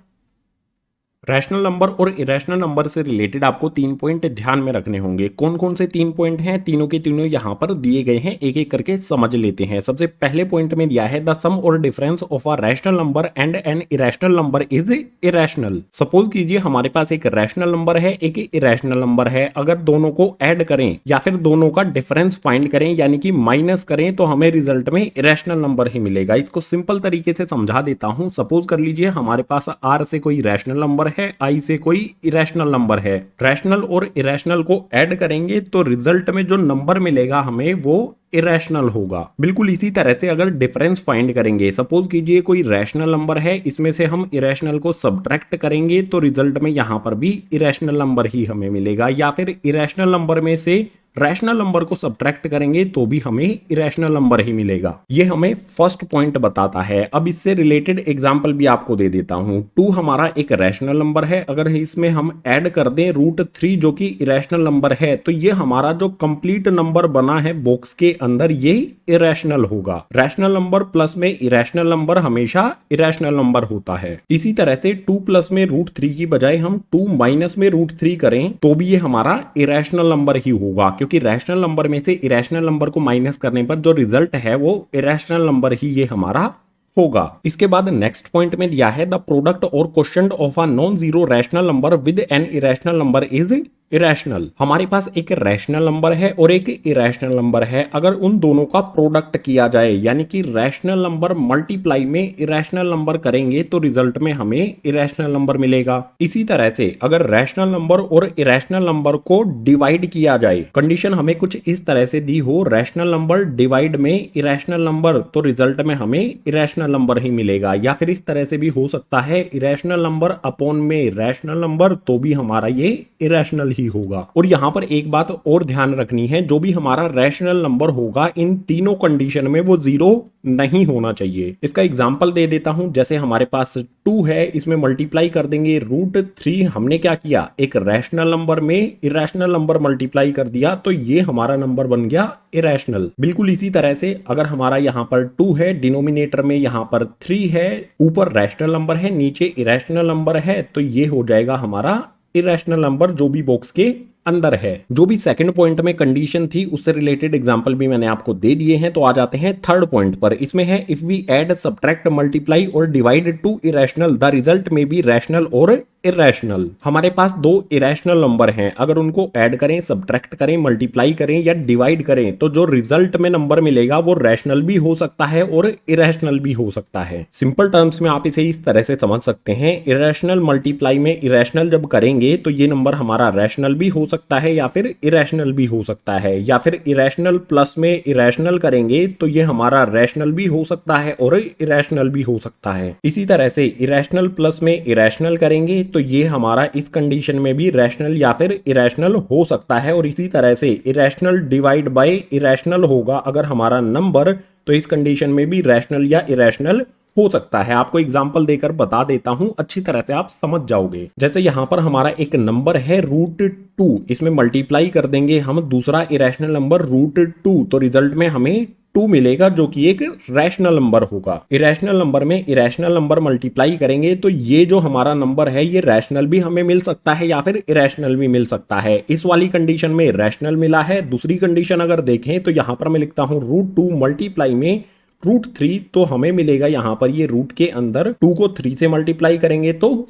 Speaker 1: रैशनल नंबर और इरेशनल नंबर से रिलेटेड आपको 3 पॉइंट ध्यान में रखने होंगे। कौन कौन से 3 पॉइंट हैं, तीनों के तीनों यहां पर दिए गए हैं, एक एक करके समझ लेते हैं। सबसे पहले पॉइंट में दिया है द सम और difference of a rational number and an irrational number is irrational. Suppose कीजिए हमारे पास एक रैशनल नंबर है, एक इरेशनल नंबर है। अगर दोनों को ऐड करें या फिर दोनों का डिफरेंस फाइंड करें यानी कि माइनस करें तो हमें रिजल्ट में इरेशनल नंबर ही मिलेगा। इसको सिंपल तरीके से समझा देता हूं। सपोज कर लीजिए हमारे पास आर से कोई रैशनल नंबर है, आई से कोई इरेशनल नंबर है। रैशनल और इरेशनल को ऐड करेंगे तो रिजल्ट में जो नंबर मिलेगा हमें वो इरेशनल होगा। बिल्कुल इसी तरह से अगर डिफरेंस फाइंड करेंगे, सपोज कीजिए कोई रैशनल नंबर है, इसमें से हम इरेशनल को सब्ट्रैक्ट करेंगे तो रिजल्ट में यहां पर भी इरेशनल नंबर ही हमें मिलेगा। या फिर इरेशनल नंबर में से रैशनल नंबर को सब्ट्रैक्ट करेंगे तो भी हमें इरेशनल नंबर ही मिलेगा। ये हमें फर्स्ट पॉइंट बताता है। अब इससे रिलेटेड एग्जांपल भी आपको दे देता हूं। 2 हमारा एक रैशनल नंबर है, अगर इसमें हम ऐड कर दें रूट 3 जो कि इरेशनल नंबर है तो ये हमारा जो कंप्लीट नंबर बना है बॉक्स के अंदर ये इरेशनल होगा। रैशनल नंबर प्लस में इरेशनल नंबर हमेशा इरेशनल नंबर होता है। इसी तरह से 2 प्लस में रूट 3 की बजाय हम 2 माइनस में रूट 3 करें तो भी ये हमारा इरेशनल नंबर ही होगा, क्योंकि रैशनल नंबर में से इरेशनल नंबर को माइनस करने पर जो रिजल्ट है वो इरेशनल नंबर ही ये हमारा होगा। इसके बाद नेक्स्ट पॉइंट में दिया है द प्रोडक्ट और quotient of a non zero rational number with an irrational number is irrational. हमारे पास एक रैशनल नंबर है और एक इरेशनल नंबर है। अगर उन दोनों का प्रोडक्ट किया जाए यानी कि रैशनल नंबर मल्टीप्लाई में इरेशनल नंबर करेंगे तो रिजल्ट में हमें इरेशनल नंबर मिलेगा। इसी तरह से अगर रैशनल नंबर और इरेशनल नंबर को डिवाइड किया जाए, कंडीशन हमें कुछ इस तरह से दी हो, रैशनल नंबर डिवाइड में इरेशनल नंबर, तो रिजल्ट में हमें इरेशनल नंबर ही मिलेगा। या फिर इस तरह से भी हो सकता है इरेशनल नंबर अपॉन में रैशनल नंबर, तो भी हमारा ये इरेशनल ही होगा। और यहां पर एक बात और ध्यान रखनी है, जो भी हमारा रैशनल नंबर होगा इन तीनों कंडीशन में वो 0 नहीं होना चाहिए। इसका एग्जांपल दे देता हूं। जैसे हमारे पास 2 है, इसमें मल्टीप्लाई कर देंगे रूट 3। हमने क्या किया, एक रैशनल नंबर में इरेशनल नंबर मल्टीप्लाई कर दिया तो ये हमारा नंबर बन गया इरेशनल। बिल्कुल इसी तरह से अगर हमारा यहां पर 2 है, डिनोमिनेटर में यहां पर 3 है, ऊपर रैशनल नंबर है, नीचे इरेशनल नंबर है, तो ये हो जाएगा हमारा इरेशनल नंबर जो भी बॉक्स के अंदर है। जो भी सेकंड पॉइंट में कंडीशन थी उससे रिलेटेड एग्जांपल भी मैंने आपको दे दिए हैं। तो आ जाते हैं थर्ड पॉइंट पर। इसमें है if we add, subtract, multiply और divide two irrational the result में बी रैशनल और इरेशनल। हमारे पास 2 इरेशनल नंबर हैं, अगर उनको ऐड करें, सब्ट्रैक्ट करें, मल्टीप्लाई करें या डिवाइड करें तो जो रिजल्ट में नंबर मिलेगा वो रैशनल भी हो सकता है और इरेशनल भी हो सकता है। सिंपल टर्म्स में आप इसे इस तरह से समझ सकते हैं, इरेशनल मल्टीप्लाई में इरेशनल जब करेंगे तो ये नंबर हमारा रैशनल भी हो सकता है या फिर इरेशनल भी हो सकता है, या फिर इरेशनल प्लस में इरेशनल करेंगे तो ये हमारा रैशनल भी हो सकता है और इरेशनल भी हो सकता है। इसी तरह से इरेशनल प्लस में इरेशनल करेंगे तो ये हमारा इस कंडीशन में भी रैशनल या फिर इरेशनल हो सकता है। और इसी तरह से इरेशनल डिवाइड बाय इरेशनल होगा अगर हमारा नंबर, तो इस कंडीशन में भी रैशनल या इरेशनल हो सकता है। आपको एग्जाम्पल देकर बता देता हूं, अच्छी तरह से आप समझ जाओगे। जैसे यहां पर हमारा एक नंबर है √2, इसमें मल्टीप्लाई कर देंगे हम दूसरा इरेशनल नंबर √2, तो रिजल्ट में हमें 2 मिलेगा जो कि एक रैशनल नंबर होगा। इरेशनल नंबर में इरेशनल नंबर मल्टीप्लाई करेंगे तो ये जो हमारा नंबर है ये रैशनल भी हमें मिल सकता है या फिर इरेशनल भी मिल सकता है। इस वाली कंडीशन में रैशनल मिला है। दूसरी कंडीशन अगर देखें तो यहां पर मैं लिखता हूं √2 मल्टीप्लाई में √3, तो हमें मिलेगा यहां पर ये रूट के अंदर 2 को 3 से मल्टीप्लाई करेंगे तो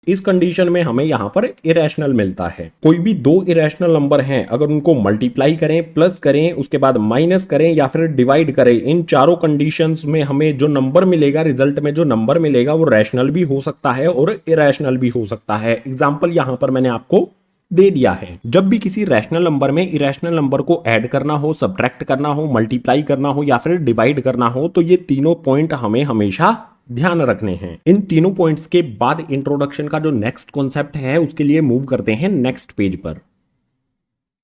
Speaker 1: इस कंडीशन में हमें यहां पर इरेशनल मिलता है। कोई भी दो इरेशनल नंबर हैं, अगर उनको मल्टीप्लाई करें, प्लस करें, उसके बाद माइनस करें या फिर डिवाइड करें, इन चारों कंडीशंस में हमें जो नंबर मिलेगा, रिजल्ट में जो नंबर मिलेगा वो रैशनल भी हो सकता है और इरेशनल भी हो सकता है। एग्जाम्पल यहां पर मैंने आपको दे दिया है। जब भी किसी रैशनल नंबर में इरेशनल नंबर को ऐड करना हो, सब्ट्रैक्ट करना हो, मल्टीप्लाई करना हो या फिर डिवाइड करना हो, तो ये तीनों पॉइंट हमें हमेशा ध्यान रखने हैं। इन तीनों पॉइंट्स के बाद इंट्रोडक्शन का जो नेक्स्ट कॉन्सेप्ट है उसके लिए मूव करते हैं नेक्स्ट पेज पर।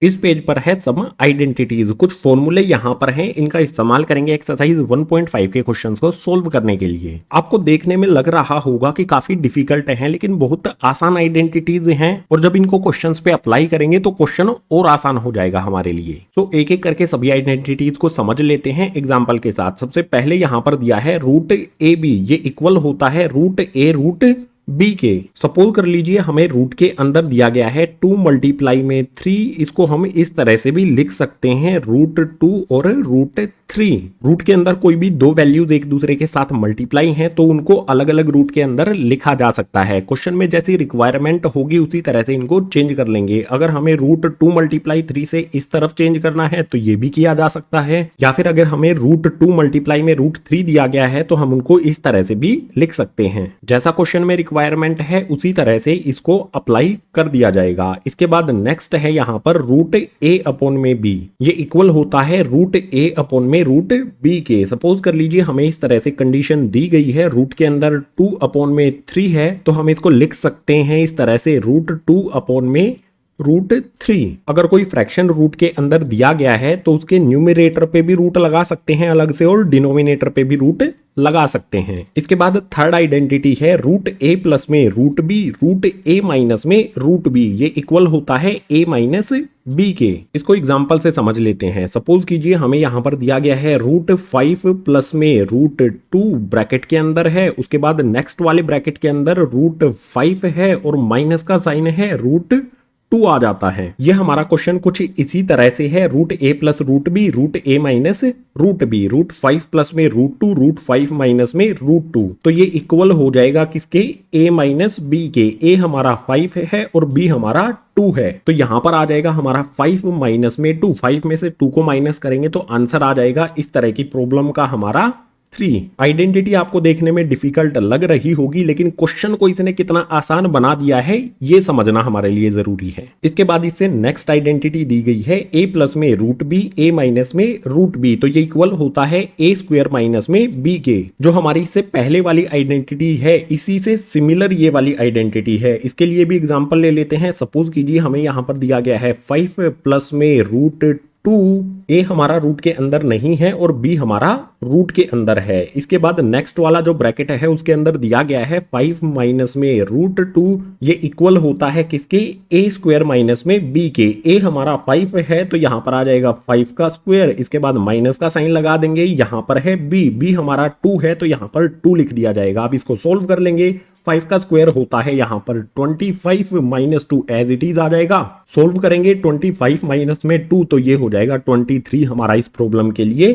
Speaker 1: इस पेज पर है सम आइडेंटिटीज। कुछ फॉर्मूले यहां पर हैं, इनका इस्तेमाल करेंगे एक्सरसाइज 1.5 के क्वेश्चंस को सोल्व करने के लिए। आपको देखने में लग रहा होगा कि काफी डिफिकल्ट हैं, लेकिन बहुत आसान आइडेंटिटीज हैं और जब इनको क्वेश्चंस पे अप्लाई करेंगे तो क्वेश्चन और आसान हो जाएगा हमारे लिए। तो एक एक करके सभी आइडेंटिटीज को समझ लेते हैं एग्जाम्पल के साथ। सबसे पहले यहां पर दिया है √AB, ये इक्वल होता है √A √B के। सपोज कर लीजिए हमें रूट के अंदर दिया गया है 2 मल्टीप्लाई में 3, इसको हम इस तरह से भी लिख सकते हैं √2 और √3। रूट के अंदर कोई भी दो वैल्यूज एक दूसरे के साथ मल्टीप्लाई हैं तो उनको अलग अलग रूट के अंदर लिखा जा सकता है। क्वेश्चन में जैसी रिक्वायरमेंट होगी उसी तरह से इनको चेंज कर लेंगे। अगर हमें √2 मल्टीप्लाई 3 से इस तरफ चेंज करना है तो ये भी किया जा सकता है, या फिर अगर हमें √2 मल्टीप्लाई में √3 दिया गया है तो हम उनको इस तरह से भी लिख सकते हैं। जैसा क्वेश्चन में रिक्वायरमेंट है उसी तरह से इसको अप्लाई कर दिया जाएगा। इसके बाद नेक्स्ट है यहाँ पर √A/B, ये इक्वल होता है √A/में √B के। सपोज कर लीजिए हमें इस तरह से कंडीशन दी गई है, रूट के अंदर 2/3 है तो हम इसको लिख सकते हैं इस तरह से √2/में √3। अगर कोई फ्रैक्शन रूट के अंदर दिया गया है तो उसके न्यूमरेटर पे भी रूट लगा सकते हैं अलग से और डिनोमिनेटर पे भी रूट लगा सकते हैं। इसके बाद थर्ड आइडेंटिटी है √A+ में √B, √A- में √B, ये इक्वल होता है A-B के। इसको एग्जांपल से समझ लेते हैं। सपोज कीजिए हमें यहां पर दिया गया है √5 में √2 ब्रैकेट के अंदर है, उसके बाद नेक्स्ट वाले ब्रैकेट के अंदर √5 है और माइनस का साइन है √2 आ जाता है। यह हमारा क्वेश्चन कुछ इसी तरह से है √A+ √B, √A- √B, √5+ में √2, √5- में √2, तो ये इक्वल हो जाएगा किसके, A-B के। A हमारा 5 है और B हमारा 2 है, तो यहां पर आ जाएगा हमारा 5 में 2, 5 में से 2 को माइनस करेंगे तो आंसर आ जाएगा इस तरह की प्रॉब्लम का हमारा 3। आइडेंटिटी आपको देखने में डिफिकल्ट लग रही होगी, लेकिन क्वेश्चन को इसने कितना आसान बना दिया है ये समझना हमारे लिए जरूरी है। इसके बाद इससे नेक्स्ट आइडेंटिटी दी गई है A+ में √B, A- में √B, तो ये इक्वल होता है A² में B के। जो हमारी इससे पहले वाली आइडेंटिटी है इसी से सिमिलर ये वाली आइडेंटिटी है। इसके लिए भी एग्जाम्पल ले लेते हैं। सपोज कीजिए हमें यहां पर दिया गया है 5+ में √2, A हमारा रूट के अंदर नहीं है और B हमारा रूट के अंदर है। इसके बाद नेक्स्ट वाला जो ब्रैकेट है उसके अंदर दिया गया है 5- में √2, ये इक्वल होता है किसके, A² में B के। A हमारा 5 है तो यहां पर आ जाएगा 5 का स्क्वायर, इसके बाद माइनस का साइन लगा देंगे। यहां पर है B हमारा 2 है तो यहां पर 2 लिख दिया जाएगा। अब इसको सोल्व कर लेंगे। 5 का स्क्वायर होता है यहां पर 25 - 2 एज इट इज आ जाएगा। सोल्व करेंगे 25 - 2 तो ये हो जाएगा 23 हमारा इस प्रॉब्लम के लिए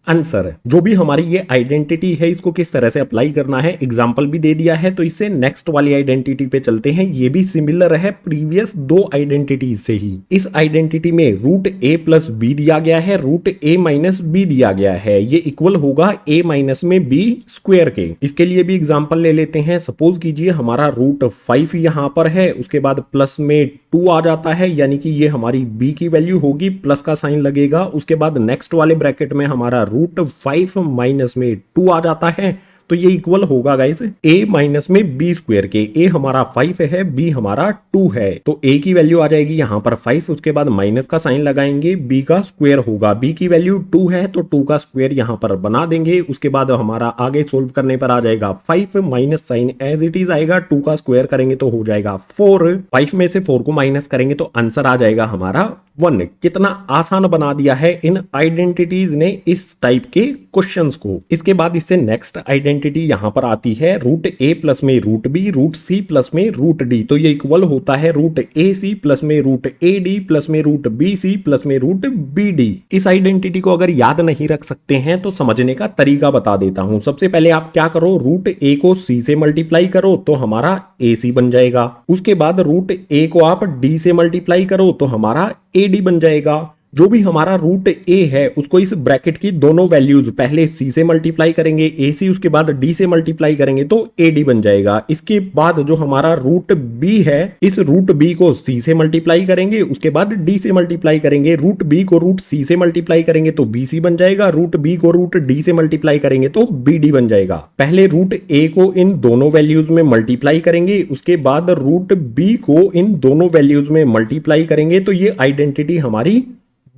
Speaker 1: आंसर। जो भी हमारी ये आइडेंटिटी है इसको किस तरह से अप्लाई करना है एग्जाम्पल भी दे दिया है, तो इससे नेक्स्ट वाली आइडेंटिटी पे चलते हैं। ये भी सिमिलर है प्रीवियस दो आइडेंटिटीज से ही। इस आइडेंटिटी में रूट ए प्लस बी दिया गया है, रूट ए माइनस बी दिया गया है, ये इक्वल होगा ए माइनस में बी स्क्वायर के। इसके लिए भी एग्जाम्पल ले लेते हैं। सपोज कीजिए हमारा रूट 5 यहां पर है, उसके बाद प्लस में 2 आ जाता है, यानी कि ये हमारी b की वैल्यू होगी, प्लस का साइन लगेगा। उसके बाद नेक्स्ट वाले ब्रैकेट में हमारा रूट 5 माइनस में 2 आ जाता है, तो ये इक्वल होगा गाइस a माइनस में b स्क्वायर के। a हमारा 5 है, b हमारा 2 है, तो a की वैल्यू आ जाएगी यहां पर 5, उसके बाद माइनस का साइन लगाएंगे, b का स्क्वायर होगा। b की वैल्यू 2 है तो 2 का स्क्वायर यहां पर बना देंगे। उसके बाद हमारा आगे सोल्व करने पर आ जाएगा 5 माइनस साइन एज इट इज आएगा, 2 का स्क्वायर करेंगे तो हो जाएगा 4। 5 में से 4 को माइनस करेंगे तो आंसर आ जाएगा हमारा 1। कितना आसान बना दिया है इन आइडेंटिटीज ने इस टाइप के क्वेश्चंस को। इसके बाद इससे नेक्स्ट आइडेंटिटी यहां पर आती है रूट ए प्लस में root B, root C plus में रूट डी, तो ये इक्वल होता है रूट ए सी प्लस में रूट ए डी प्लस में रूट बी सी प्लस में रूट बी डी। इस आइडेंटिटी को अगर याद नहीं रख सकते हैं तो समझने का तरीका बता देता हूं। सबसे पहले आप क्या करो, रूट ए को सी से मल्टीप्लाई करो तो हमारा ए सी बन जाएगा। उसके बाद रूट ए को आप डी से मल्टीप्लाई करो तो हमारा एडी बन जाएगा। जो भी हमारा रूट ए है उसको इस ब्रैकेट की दोनों वैल्यूज पहले सी से मल्टीप्लाई करेंगे ए सी, उसके बाद डी से मल्टीप्लाई करेंगे तो ए डी बन जाएगा। इसके बाद जो हमारा रूट बी है इस रूट बी को सी से मल्टीप्लाई करेंगे, उसके बाद डी से मल्टीप्लाई करेंगे। रूट बी को रूट सी से मल्टीप्लाई करेंगे तो बी सी बन जाएगा, रूट बी को रूट डी से मल्टीप्लाई करेंगे तो बी डी बन जाएगा। पहले रूट ए को इन दोनों वैल्यूज में मल्टीप्लाई करेंगे, उसके बाद रूट बी को इन दोनों वैल्यूज में मल्टीप्लाई करेंगे तो ये आइडेंटिटी हमारी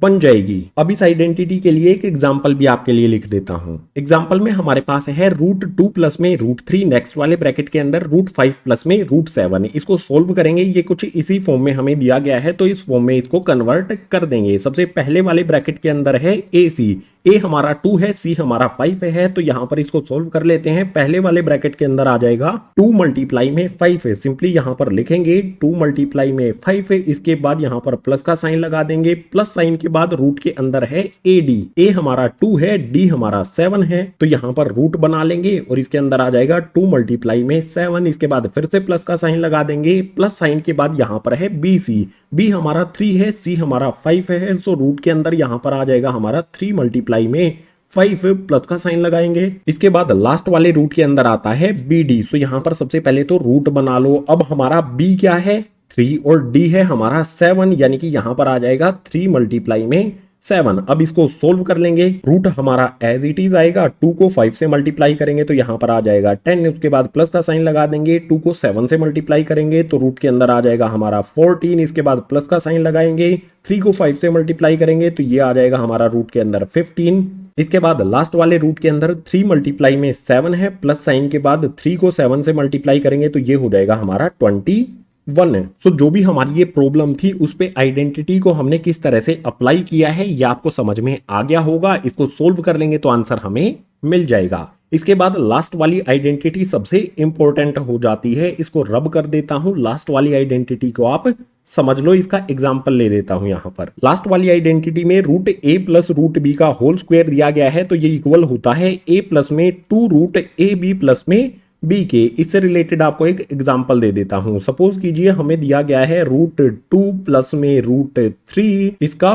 Speaker 1: बन जाएगी। अब इस आइडेंटिटी के लिए एक एग्जांपल भी आपके लिए लिख देता हूं। एग्जांपल में हमारे पास है रूट 2 प्लस में रूट 3, नेक्स्ट वाले ब्रैकेट के अंदर रूट 5 प्लस में रूट 7। इसको सोल्व करेंगे, ये कुछ इसी फॉर्म में हमें दिया गया है तो इस फॉर्म में इसको कन्वर्ट कर देंगे। सबसे पहले वाले ब्रैकेट के अंदर है ए सी, ए हमारा 2 है, सी हमारा 5 है, तो यहां पर इसको सोल्व कर लेते हैं। पहले वाले ब्रैकेट के अंदर आ जाएगा 2 मल्टीप्लाई में 5 है, सिंपली यहां पर लिखेंगे 2 मल्टीप्लाई में 5 है। इसके बाद यहां पर प्लस का साइन लगा देंगे, प्लस साइन के बाद रूट के अंदर है ए डी, ए हमारा 2 है, डी हमारा 7 है, तो यहां पर रूट बना लेंगे और इसके अंदर आ जाएगा 2 मल्टीप्लाई में 7। इसके बाद फिर से प्लस का साइन लगा देंगे, प्लस साइन के बाद यहां पर है बी सी, बी हमारा 3 है, सी हमारा 5 है, सो रूट के अंदर यहां पर आ जाएगा हमारा 3 मल्टीप्लाई में 5, प्लस का साइन लगाएंगे। इसके बाद लास्ट वाले रूट के अंदर आता है बी डी, सो यहां पर सबसे पहले तो रूट बना लो। अब हमारा बी क्या है 3 और डी है हमारा 7, यानी कि यहां पर आ जाएगा 3 मल्टीप्लाई में 7। अब इसको सोल्व कर लेंगे, रूट हमारा एज इट इज आएगा, 2 को 5 से मल्टीप्लाई करेंगे तो यहां पर आ जाएगा 10, उसके बाद प्लस का साइन लगा देंगे, 2 को 7 से मल्टीप्लाई करेंगे तो रूट के अंदर आ जाएगा हमारा 14, इसके बाद प्लस का साइन लगाएंगे, 3 को 5 से मल्टीप्लाई करेंगे तो ये आ जाएगा हमारा रूट के अंदर 15। इसके बाद लास्ट वाले रूट के अंदर 3 मल्टीप्लाई में 7 है, प्लस साइन के बाद 3 को 7 से मल्टीप्लाई करेंगे तो ये हो जाएगा हमारा 21। सो जो भी हमारी ये प्रॉब्लम थी उस पे आइडेंटिटी को हमने किस तरह से अप्लाई किया है ये आपको समझ में आ गया होगा। इसको सोल्व कर लेंगे तो आंसर हमें मिल जाएगा। इसके बाद लास्ट वाली आइडेंटिटी सबसे इंपॉर्टेंट हो जाती है, इसको रब कर देता हूं। लास्ट वाली आइडेंटिटी को आप समझ लो, इसका एग्जाम्पल ले देता हूं। यहां पर लास्ट वाली आइडेंटिटी में root A plus root B का होल स्क्वायर दिया गया है, तो ये इक्वल होता है ए प्लस में 2 रूट ए बी प्लस में बी के। इससे रिलेटेड आपको एक एग्जांपल दे देता हूं। सपोज कीजिए हमें दिया गया है रूट 2 प्लस में रूट 3, इसका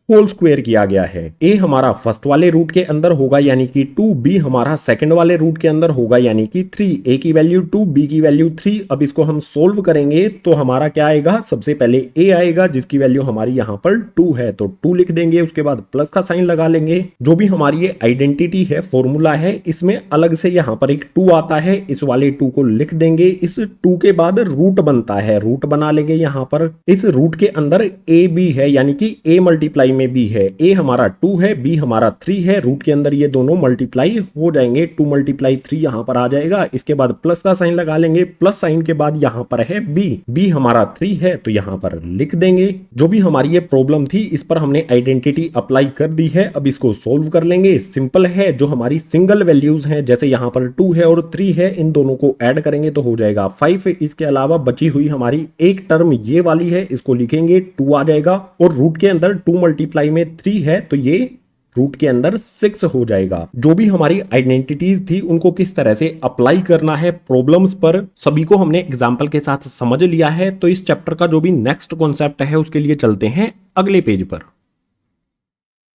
Speaker 1: होल स्क्वायर किया गया है। ए हमारा फर्स्ट वाले रूट के अंदर होगा यानी कि 2, बी हमारा सेकंड वाले रूट के अंदर होगा यानी कि 3, ए की वैल्यू 2, बी की वैल्यू 3। अब इसको हम सोल्व करेंगे तो हमारा क्या आएगा, सबसे पहले ए आएगा जिसकी वैल्यू हमारी यहाँ पर 2 है तो 2 लिख देंगे, उसके बाद प्लस का साइन लगा लेंगे। जो भी हमारी ये आइडेंटिटी है, फॉर्मूला है, इसमें अलग से यहाँ पर एक 2 आता है, इस वाले 2 को लिख देंगे। इस 2 के बाद रूट बनता है, रूट बना लेंगे। यहाँ पर इस रूट के अंदर ए बी है यानी कि ए मल्टीप्लाई में बी है। ए हमारा 2 है, बी हमारा 3 है, रूट के अंदर ये दोनों मल्टीप्लाई हो जाएंगे, 2 मल्टीप्लाई 3 यहां पर आ जाएगा। इसके बाद प्लस का साइन लगा लेंगे, प्लस साइन के बाद यहां पर है बी, बी हमारा 3 है तो यहां पर लिख देंगे। जो भी हमारी ये प्रॉब्लम थी इस पर हमने आइडेंटिटी अप्लाई कर दी है। अब इसको सोल्व कर लेंगे, सिंपल है। जो हमारी सिंगल वैल्यूज हैं, जैसे यहां पर 2 है और 3 है, इन दोनों को ऐड करेंगे तो हो जाएगा 5। इसके अलावा बची हुई हमारी एक टर्म ये वाली है, इसको लिखेंगे 2 आ जाएगा, और रूट के अंदर 2 मल्टीप्लाई में 3 है तो ये रूट के अंदर 6 हो जाएगा। जो भी हमारी आइडेंटिटीज थी उनको किस तरह से अप्लाई करना है प्रॉब्लम्स पर, सभी को हमने एग्जाम्पल के साथ समझ लिया है। तो इस चैप्टर का जो भी नेक्स्ट कॉन्सेप्ट है उसके लिए चलते हैं अगले पेज पर।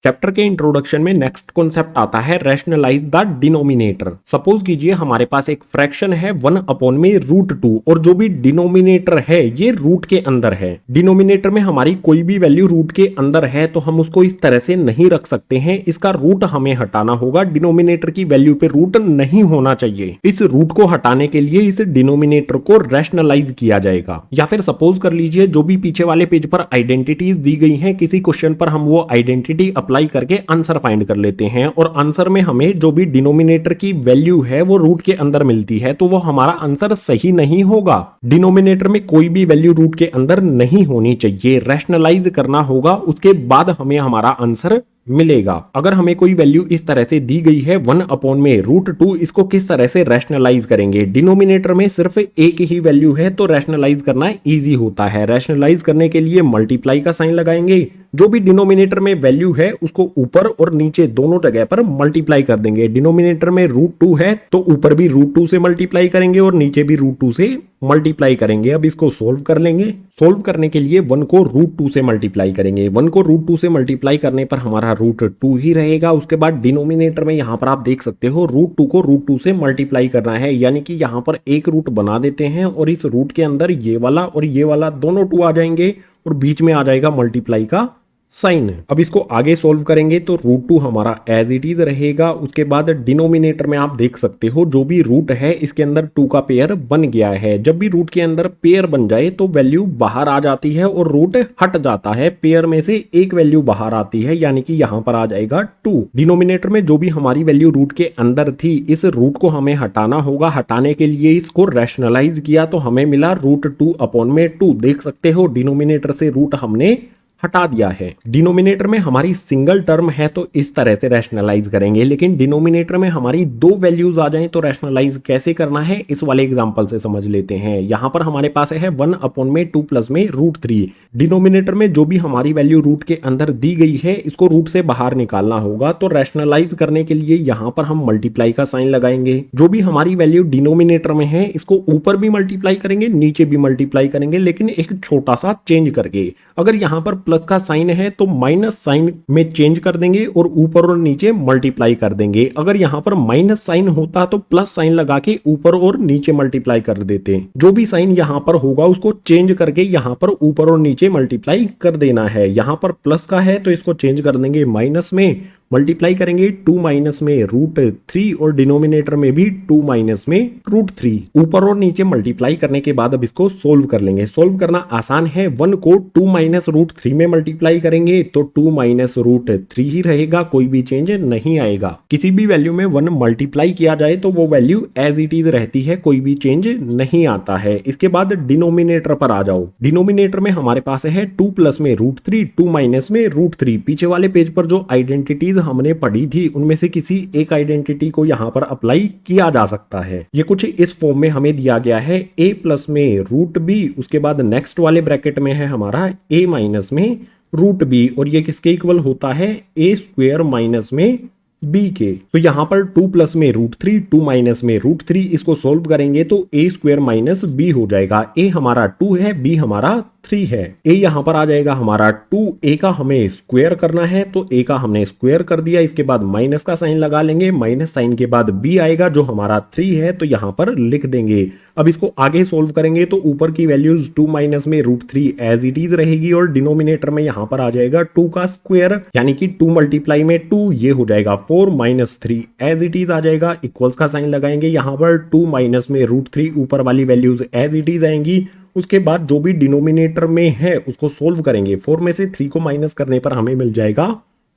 Speaker 1: चैप्टर के इंट्रोडक्शन में नेक्स्ट कॉन्सेप्ट आता है रैशनलाइज द डिनोमिनेटर। सपोज कीजिए हमारे पास एक फ्रैक्शन है 1 में √2 और जो भी डिनोमिनेटर है ये रूट के अंदर है। डिनोमिनेटर में हमारी कोई भी वैल्यू रूट के अंदर है तो हम उसको इस तरह से नहीं रख सकते हैं, इसका रूट हमें हटाना होगा। डिनोमिनेटर की वैल्यू पे रूट नहीं होना चाहिए। इस रूट को हटाने के लिए इस डिनोमिनेटर को रैशनलाइज किया जाएगा। या फिर सपोज कर लीजिए जो भी पीछे वाले पेज पर आइडेंटिटीज दी गई हैं, किसी क्वेश्चन पर हम वो आइडेंटिटी अप्लाई करके आंसर फाइंड कर लेते हैं और आंसर में हमें जो भी डिनोमिनेटर की वैल्यू है वो रूट के अंदर मिलती है, तो वो हमारा आंसर सही नहीं होगा। डिनोमिनेटर में कोई भी वैल्यू रूट के अंदर नहीं होनी चाहिए, रैशनलाइज करना होगा, उसके बाद हमें हमारा आंसर मिलेगा। अगर हमें कोई वैल्यू इस तरह से दी गई है 1 में √2, इसको किस तरह से रैशनलाइज करेंगे। डिनोमिनेटर में सिर्फ एक ही वैल्यू है तो रैशनलाइज करना इजी होता है। रैशनलाइज करने के लिए मल्टीप्लाई का साइन लगाएंगे, जो भी डिनोमिनेटर में वैल्यू है उसको ऊपर और नीचे दोनों जगह पर मल्टीप्लाई कर देंगे। डिनोमिनेटर में √2 है तो ऊपर भी √2 से मल्टीप्लाई करेंगे और नीचे भी √2 से मल्टीप्लाई करेंगे। अब इसको सोल्व कर लेंगे। सोल्व करने के लिए 1 को √2 से मल्टीप्लाई करेंगे। 1 को √2 से मल्टीप्लाई करने पर हमारा √2 ही रहेगा। उसके बाद डिनोमिनेटर में यहां पर आप देख सकते हो √2 को √2 से मल्टीप्लाई करना है, यानी कि यहां पर एक रूट बना देते हैं और इस रूट के अंदर ये वाला और ये वाला दोनों 2 आ जाएंगे और बीच में आ जाएगा मल्टीप्लाई का साइन। अब इसको आगे सोल्व करेंगे तो √2 हमारा एज इट इज रहेगा। उसके बाद डिनोमिनेटर में आप देख सकते हो जो भी रूट है इसके अंदर 2 का पेयर बन गया है। जब भी रूट के अंदर पेयर बन जाए तो वैल्यू बाहर आ जाती है और रूट हट जाता है। पेयर में से एक वैल्यू बाहर आती है, यानी कि यहां पर आ जाएगा 2। डिनोमिनेटर में जो भी हमारी वैल्यू रूट के अंदर थी, इस रूट को हमें हटाना होगा। हटाने के लिए इसको रैशनलाइज किया तो हमें मिला √2/2। देख सकते हो डिनोमिनेटर से रूट हमने हटा दिया है। डिनोमिनेटर में हमारी सिंगल टर्म है तो इस तरह से रैशनलाइज करेंगे, लेकिन डिनोमिनेटर में हमारी 2 वैल्यूज आ जाएं तो रैशनलाइज कैसे करना है इस वाले एग्जांपल से समझ लेते हैं। यहां पर हमारे पास है 1 में 2 प्लस में √3। डिनोमिनेटर में जो भी हमारी वैल्यू रूट के अंदर दी गई है इसको रूट से बाहर निकालना होगा, तो रैशनलाइज करने के लिए यहां पर हम मल्टीप्लाई का साइन लगाएंगे। जो भी हमारी वैल्यू डिनोमिनेटर में है इसको ऊपर भी मल्टीप्लाई करेंगे, नीचे भी मल्टीप्लाई करेंगे, लेकिन एक छोटा सा चेंज करके। अगर यहां पर प्लस का साइन है तो माइनस साइन में चेंज कर देंगे और ऊपर और नीचे मल्टीप्लाई कर देंगे। अगर यहां पर माइनस साइन होता तो प्लस साइन लगा के ऊपर और नीचे मल्टीप्लाई कर देते। जो भी साइन यहां पर होगा उसको चेंज करके यहां पर ऊपर और नीचे मल्टीप्लाई कर देना है। यहां पर प्लस का है तो इसको चेंज कर देंगे माइनस में, मल्टीप्लाई करेंगे 2 माइनस में √3 और डिनोमिनेटर में भी 2 माइनस में √3। ऊपर और नीचे मल्टीप्लाई करने के बाद अब इसको सोल्व कर लेंगे। सोल्व करना आसान है। 1 को 2 माइनस √3 में मल्टीप्लाई करेंगे तो 2 माइनस √3 ही रहेगा, कोई भी चेंज नहीं आएगा। किसी भी वैल्यू में 1 मल्टीप्लाई किया जाए तो वो वैल्यू एज इट इज रहती है, कोई भी चेंज नहीं आता है। इसके बाद डिनोमिनेटर पर आ जाओ। डिनोमिनेटर में हमारे पास है 2 प्लस में √3, 2 माइनस में √3। पीछे वाले पेज पर जो आइडेंटिटीज हमने पढ़ी थी उनमें से किसी एक आइडेंटिटी को यहां पर अप्लाई किया जा सकता है। ये कुछ इस फॉर्म में हमें दिया गया है a प्लस में √b, उसके बाद नेक्स्ट वाले ब्रैकेट में है हमारा a माइनस में √b और ये किसके इक्वल होता है a² माइनस में b के। तो यहां पर 2 प्लस में √3, 2 माइनस में √3, इसको सोल्व करेंगे तो a² माइनस b हो जाएगा। a हमारा 2 है, b हमारा 3 है। a यहां पर आ जाएगा हमारा 2, a का हमें स्क्वायर करना है तो a का हमने स्क्वायर कर दिया। इसके बाद माइनस का साइन लगा लेंगे, माइनस साइन के बाद b आएगा जो हमारा 3 है तो यहां पर लिख देंगे। अब इसको आगे सोल्व करेंगे तो ऊपर की वैल्यूज 2 माइनस में √3 एज इट इज रहेगी और डिनोमिनेटर में यहां पर आ जाएगा 2 का स्क्वायर, यानी कि 2 मल्टीप्लाई में 2 ये हो जाएगा 4 माइनस 3 एज इट इज आ जाएगा। इक्वल्स का साइन लगाएंगे, यहां पर 2 माइनस में √3 ऊपर वाली वैल्यूज एज इट इज आएंगी। उसके बाद जो भी डिनोमिनेटर में है उसको सोल्व करेंगे। 4 में से 3 को माइनस करने पर हमें मिल जाएगा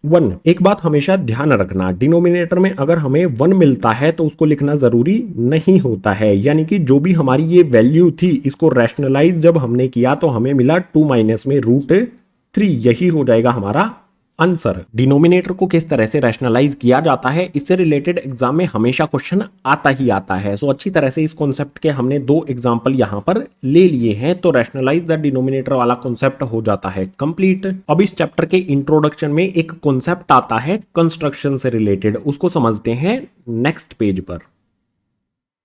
Speaker 1: 1। एक बात हमेशा ध्यान रखना, डिनोमिनेटर में अगर हमें 1 मिलता है तो उसको लिखना जरूरी नहीं होता है, यानी कि जो भी हमारी ये वैल्यू थी इसको रैशनलाइज जब हमने किया तो हमें मिला 2 माइनस में √3, यही हो जाएगा हमारा आंसर। डिनोमिनेटर को किस तरह से रैशनलाइज किया जाता है, इससे रिलेटेड एग्जाम में हमेशा क्वेश्चन आता ही आता है। सो अच्छी तरह से इस कॉन्सेप्ट के हमने 2 एग्जांपल यहां पर ले लिए हैं, तो रैशनलाइज द डिनोमिनेटर वाला कॉन्सेप्ट हो जाता है कंप्लीट। अब इस चैप्टर के इंट्रोडक्शन में एक कॉन्सेप्ट आता है कंस्ट्रक्शन से रिलेटेड, उसको समझते हैं नेक्स्ट पेज पर।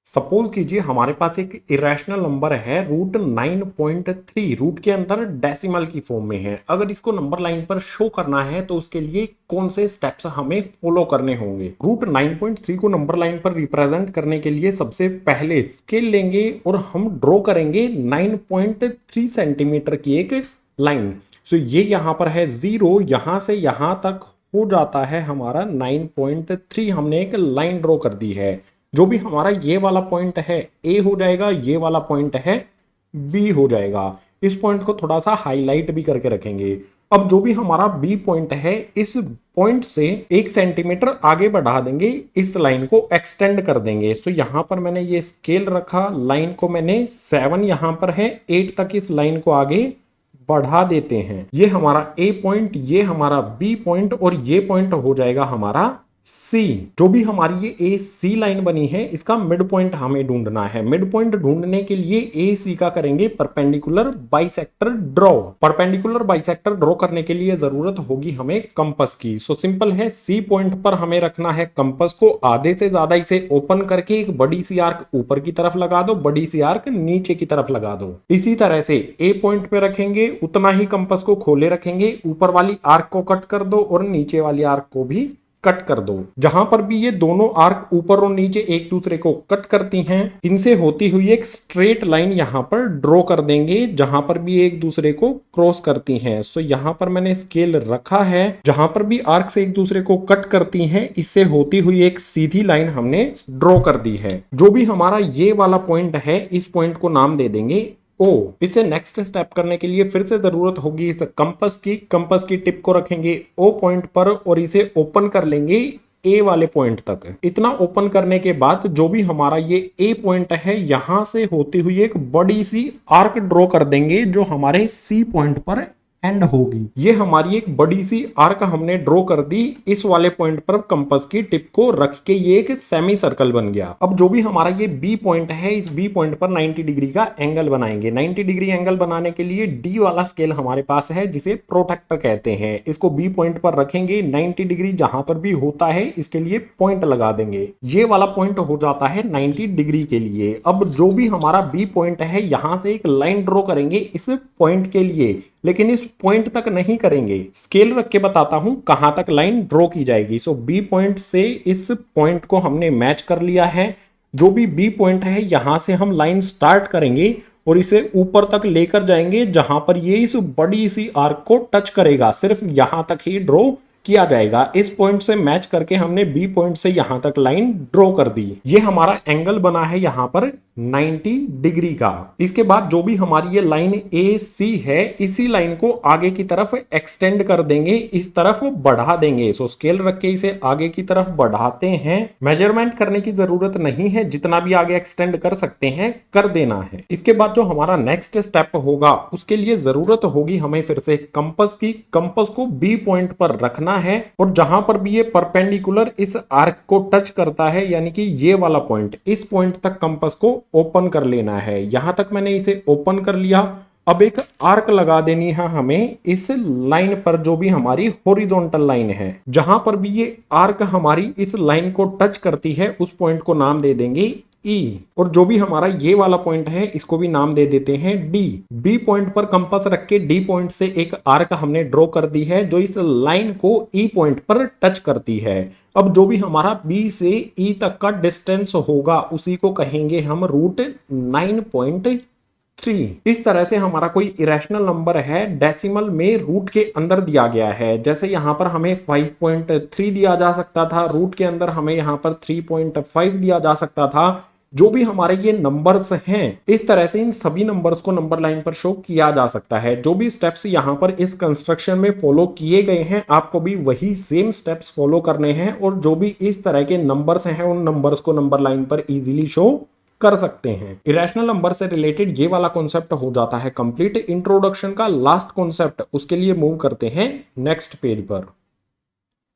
Speaker 1: सपोज कीजिए हमारे पास एक इरेशनल नंबर है रूट 9.3, रूट के अंदर डेसिमल की फॉर्म में है। अगर इसको नंबर लाइन पर शो करना है तो उसके लिए कौन से स्टेप्स हमें फॉलो करने होंगे। रूट 9.3 को नंबर लाइन पर रिप्रेजेंट करने के लिए सबसे पहले स्केल लेंगे और हम ड्रॉ करेंगे 9.3 सेंटीमीटर की एक लाइन। सो ये यहाँ पर है 0, यहां से यहां तक हो जाता है हमारा 9.3। हमने एक लाइन ड्रॉ कर दी है। जो भी हमारा ये वाला पॉइंट है ए हो जाएगा, ये वाला पॉइंट है बी हो जाएगा। इस पॉइंट को थोड़ा सा हाईलाइट भी करके रखेंगे। अब जो भी हमारा बी पॉइंट है, इस पॉइंट से 1 सेंटीमीटर आगे बढ़ा देंगे, इस लाइन को एक्सटेंड कर देंगे। सो यहां पर मैंने ये स्केल रखा, लाइन को मैंने 7 यहां पर है, 8 तक इस लाइन को आगे बढ़ा देते हैं। ये हमारा ए पॉइंट, ये हमारा बी पॉइंट और ये पॉइंट हो जाएगा हमारा सी। जो भी हमारी ये ए सी लाइन बनी है, इसका मिड पॉइंट हमें ढूंढना है। मिड पॉइंट ढूंढने के लिए ए सी का करेंगे perpendicular bisector draw. Perpendicular bisector draw करने के लिए जरूरत होगी हमें कंपास की। सो सिंपल है, सी पॉइंट पर हमें रखना है कंपास को, आधे से ज्यादा इसे ओपन करके एक बड़ी सी आर्क ऊपर की तरफ लगा दो, बड़ी सी आर्क नीचे की तरफ लगा दो। इसी तरह से ए पॉइंट पे रखेंगे, उतना ही कंपास को खोले रखेंगे, ऊपर वाली आर्क को कट कर दो और नीचे वाली आर्क को भी कट कर दो। जहां पर भी ये दोनों आर्क ऊपर और नीचे एक दूसरे को कट करती हैं, इनसे होती हुई एक स्ट्रेट लाइन यहां पर ड्रॉ कर देंगे, जहां पर भी एक दूसरे को क्रॉस करती हैं। सो यहां पर मैंने स्केल रखा है, जहां पर भी आर्क से एक दूसरे को कट करती हैं, इससे होती हुई एक सीधी लाइन हमने ड्रॉ कर दी है। जो भी हमारा ये वाला पॉइंट है, इस पॉइंट को नाम दे देंगे ओ। इसे नेक्स्ट स्टेप करने के लिए फिर से जरूरत होगी इस कंपास की टिप को रखेंगे ओ पॉइंट पर और इसे ओपन कर लेंगे ए वाले पॉइंट तक। इतना ओपन करने के बाद जो भी हमारा ये ए पॉइंट है, यहां से होती हुई एक बड़ी सी आर्क ड्रॉ कर देंगे जो हमारे सी पॉइंट पर एंड होगी। ये हमारी एक बड़ी सी आर्क हमने ड्रॉ कर दी। इस वाले पॉइंट पर कंपास की टिप को रख के ये एक सेमी सर्कल बन गया। अब जो भी हमारा ये बी पॉइंट है, इस बी पॉइंट पर 90 डिग्री का एंगल बनाएंगे। 90 डिग्री एंगल बनाने के लिए डी वाला स्केल हमारे पास है, जिसे प्रोट्रैक्टर कहते हैं। इसको बी पॉइंट पर रखेंगे, 90 डिग्री जहां पर भी होता है इसके लिए पॉइंट लगा देंगे। ये वाला पॉइंट हो जाता है 90 डिग्री के लिए। अब जो भी हमारा बी पॉइंट है, यहां से एक लाइन ड्रॉ करेंगे इस पॉइंट के लिए, लेकिन इस पॉइंट तक नहीं करेंगे। स्केल रख के बताता हूं कहां तक लाइन ड्रॉ की जाएगी। सो बी पॉइंट से इस पॉइंट को हमने मैच कर लिया है। जो भी बी पॉइंट है, यहां से हम लाइन स्टार्ट करेंगे और इसे ऊपर तक लेकर जाएंगे, जहां पर ये इस बड़ी सी आर्क को टच करेगा। सिर्फ यहां तक ही ड्रॉ किया जाएगा। इस पॉइंट से मैच करके हमने बी पॉइंट से यहां तक लाइन ड्रॉ कर दी। ये हमारा एंगल बना है यहां पर 90 डिग्री का। इसके बाद जो भी हमारी ये लाइन ए सी है, इसी लाइन को आगे की तरफ एक्सटेंड कर देंगे, इस तरफ बढ़ा देंगे। सो स्केल रख के इसे आगे की तरफ बढ़ाते हैं। मेजरमेंट करने की जरूरत नहीं है, जितना भी आगे एक्सटेंड कर सकते हैं कर देना है। इसके बाद जो हमारा नेक्स्ट स्टेप होगा, उसके लिए जरूरत होगी हमें फिर से कंपास की। कंपास को बी पॉइंट पर रखना है और जहां पर भी ये परपेंडिकुलर इस आर्क को टच करता है, यानी कि ये वाला पॉइंट, इस पॉइंट तक कंपास को ओपन कर लेना है। यहां तक मैंने इसे ओपन कर लिया। अब एक आर्क लगा देनी है हमें इस लाइन पर, जो भी हमारी हॉरिजॉन्टल लाइन है। जहां पर भी ये आर्क हमारी इस लाइन को टच करती है, उस पॉइंट को नाम दे देंगे ई। और जो भी हमारा ये वाला पॉइंट है, इसको भी नाम दे देते हैं डी। बी पॉइंट पर कंपास रख के डी पॉइंट से एक आर्क हमने ड्रॉ कर दी है, जो इस लाइन को ई पॉइंट पर टच करती है। अब जो भी हमारा बी से ई तक का डिस्टेंस होगा, उसी को कहेंगे हम रूट 9.3। इस तरह से हमारा कोई इरेशनल नंबर है, डेसिमल में रूट के अंदर दिया गया है। जैसे यहां पर हमें 5.3 दिया जा सकता था, रूट के अंदर हमें यहां पर 3.5 दिया जा सकता था। जो भी हमारे ये नंबर्स हैं, इस तरह से इन सभी नंबर्स को नंबर लाइन पर शो किया जा सकता है। जो भी स्टेप्स यहाँ पर इस कंस्ट्रक्शन में फॉलो किए गए हैं, आपको भी वही सेम स्टेप्स फॉलो करने हैं। और जो भी इस तरह के नंबर्स हैं, उन नंबर्स को नंबर लाइन पर इजीली शो कर सकते हैं। इरेशनल नंबर से रिलेटेड ये वाला कॉन्सेप्ट हो जाता है कंप्लीट। इंट्रोडक्शन का लास्ट कॉन्सेप्ट, उसके लिए मूव करते हैं नेक्स्ट पेज पर।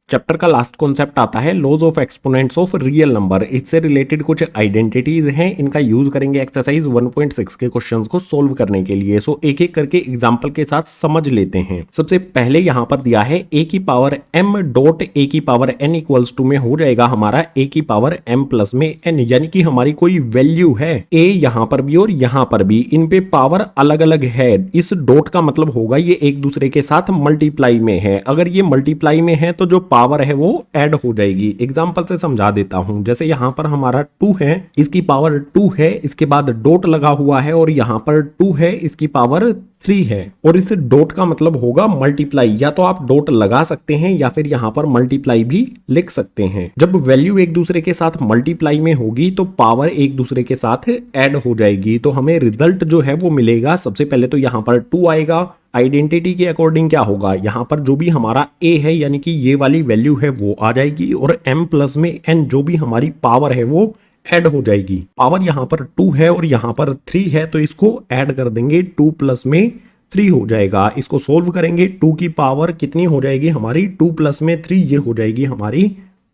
Speaker 1: चैप्टर का लास्ट कॉन्सेप्ट आता है laws of exponents of real number. इससे रिलेटेड कुछ आइडेंटिटीज हैं, इनका यूज करेंगे एक्सरसाइज 1.6 के क्वेश्चंस को सोल्व करने के लिए। सो एक एक करके एग्जांपल के साथ समझ लेते हैं। सबसे पहले यहां पर दिया है a की पावर m डॉट a की पावर n इक्वल्स टू में हो जाएगा हमारा a की पावर m प्लस में n, यानी कि हमारी कोई वैल्यू है a यहां पर भी और यहां पर भी, इन पे पावर अलग अलग है। इस डॉट का मतलब होगा ये एक दूसरे के साथ मल्टीप्लाई में है। अगर ये मल्टीप्लाई में है तो जो पावर है वो ऐड हो जाएगी। एग्जांपल से समझा देता हूं। जैसे यहां पर हमारा 2 है, इसकी पावर 2 है, इसके बाद डॉट लगा हुआ है और यहां पर 2 है, इसकी पावर 3 है, और इस डॉट का मतलब होगा मल्टीप्लाई। या तो आप डॉट लगा सकते हैं या फिर यहां पर मल्टीप्लाई भी लिख सकते हैं। जब वैल्यू एक दूसरे के साथ मल्टीप्लाई में होगी तो पावर एक दूसरे के साथ ऐड हो जाएगी, तो हमें रिजल्ट जो है वो मिलेगा। सबसे पहले तो यहां पर 2 आएगा। आइडेंटिटी के अकॉर्डिंग क्या होगा, यहां पर जो भी हमारा a है यानी कि ये वाली वैल्यू है वो आ जाएगी, और m प्लस में n जो भी हमारी पावर है वो ऐड हो जाएगी। पावर यहां पर 2 है और यहां पर 3 है, तो इसको ऐड कर देंगे, 2 प्लस में 3 हो जाएगा। इसको सोल्व करेंगे, 2 की पावर कितनी हो जाएगी हमारी, 2 प्लस में 3, ये हो जाएगी हमारी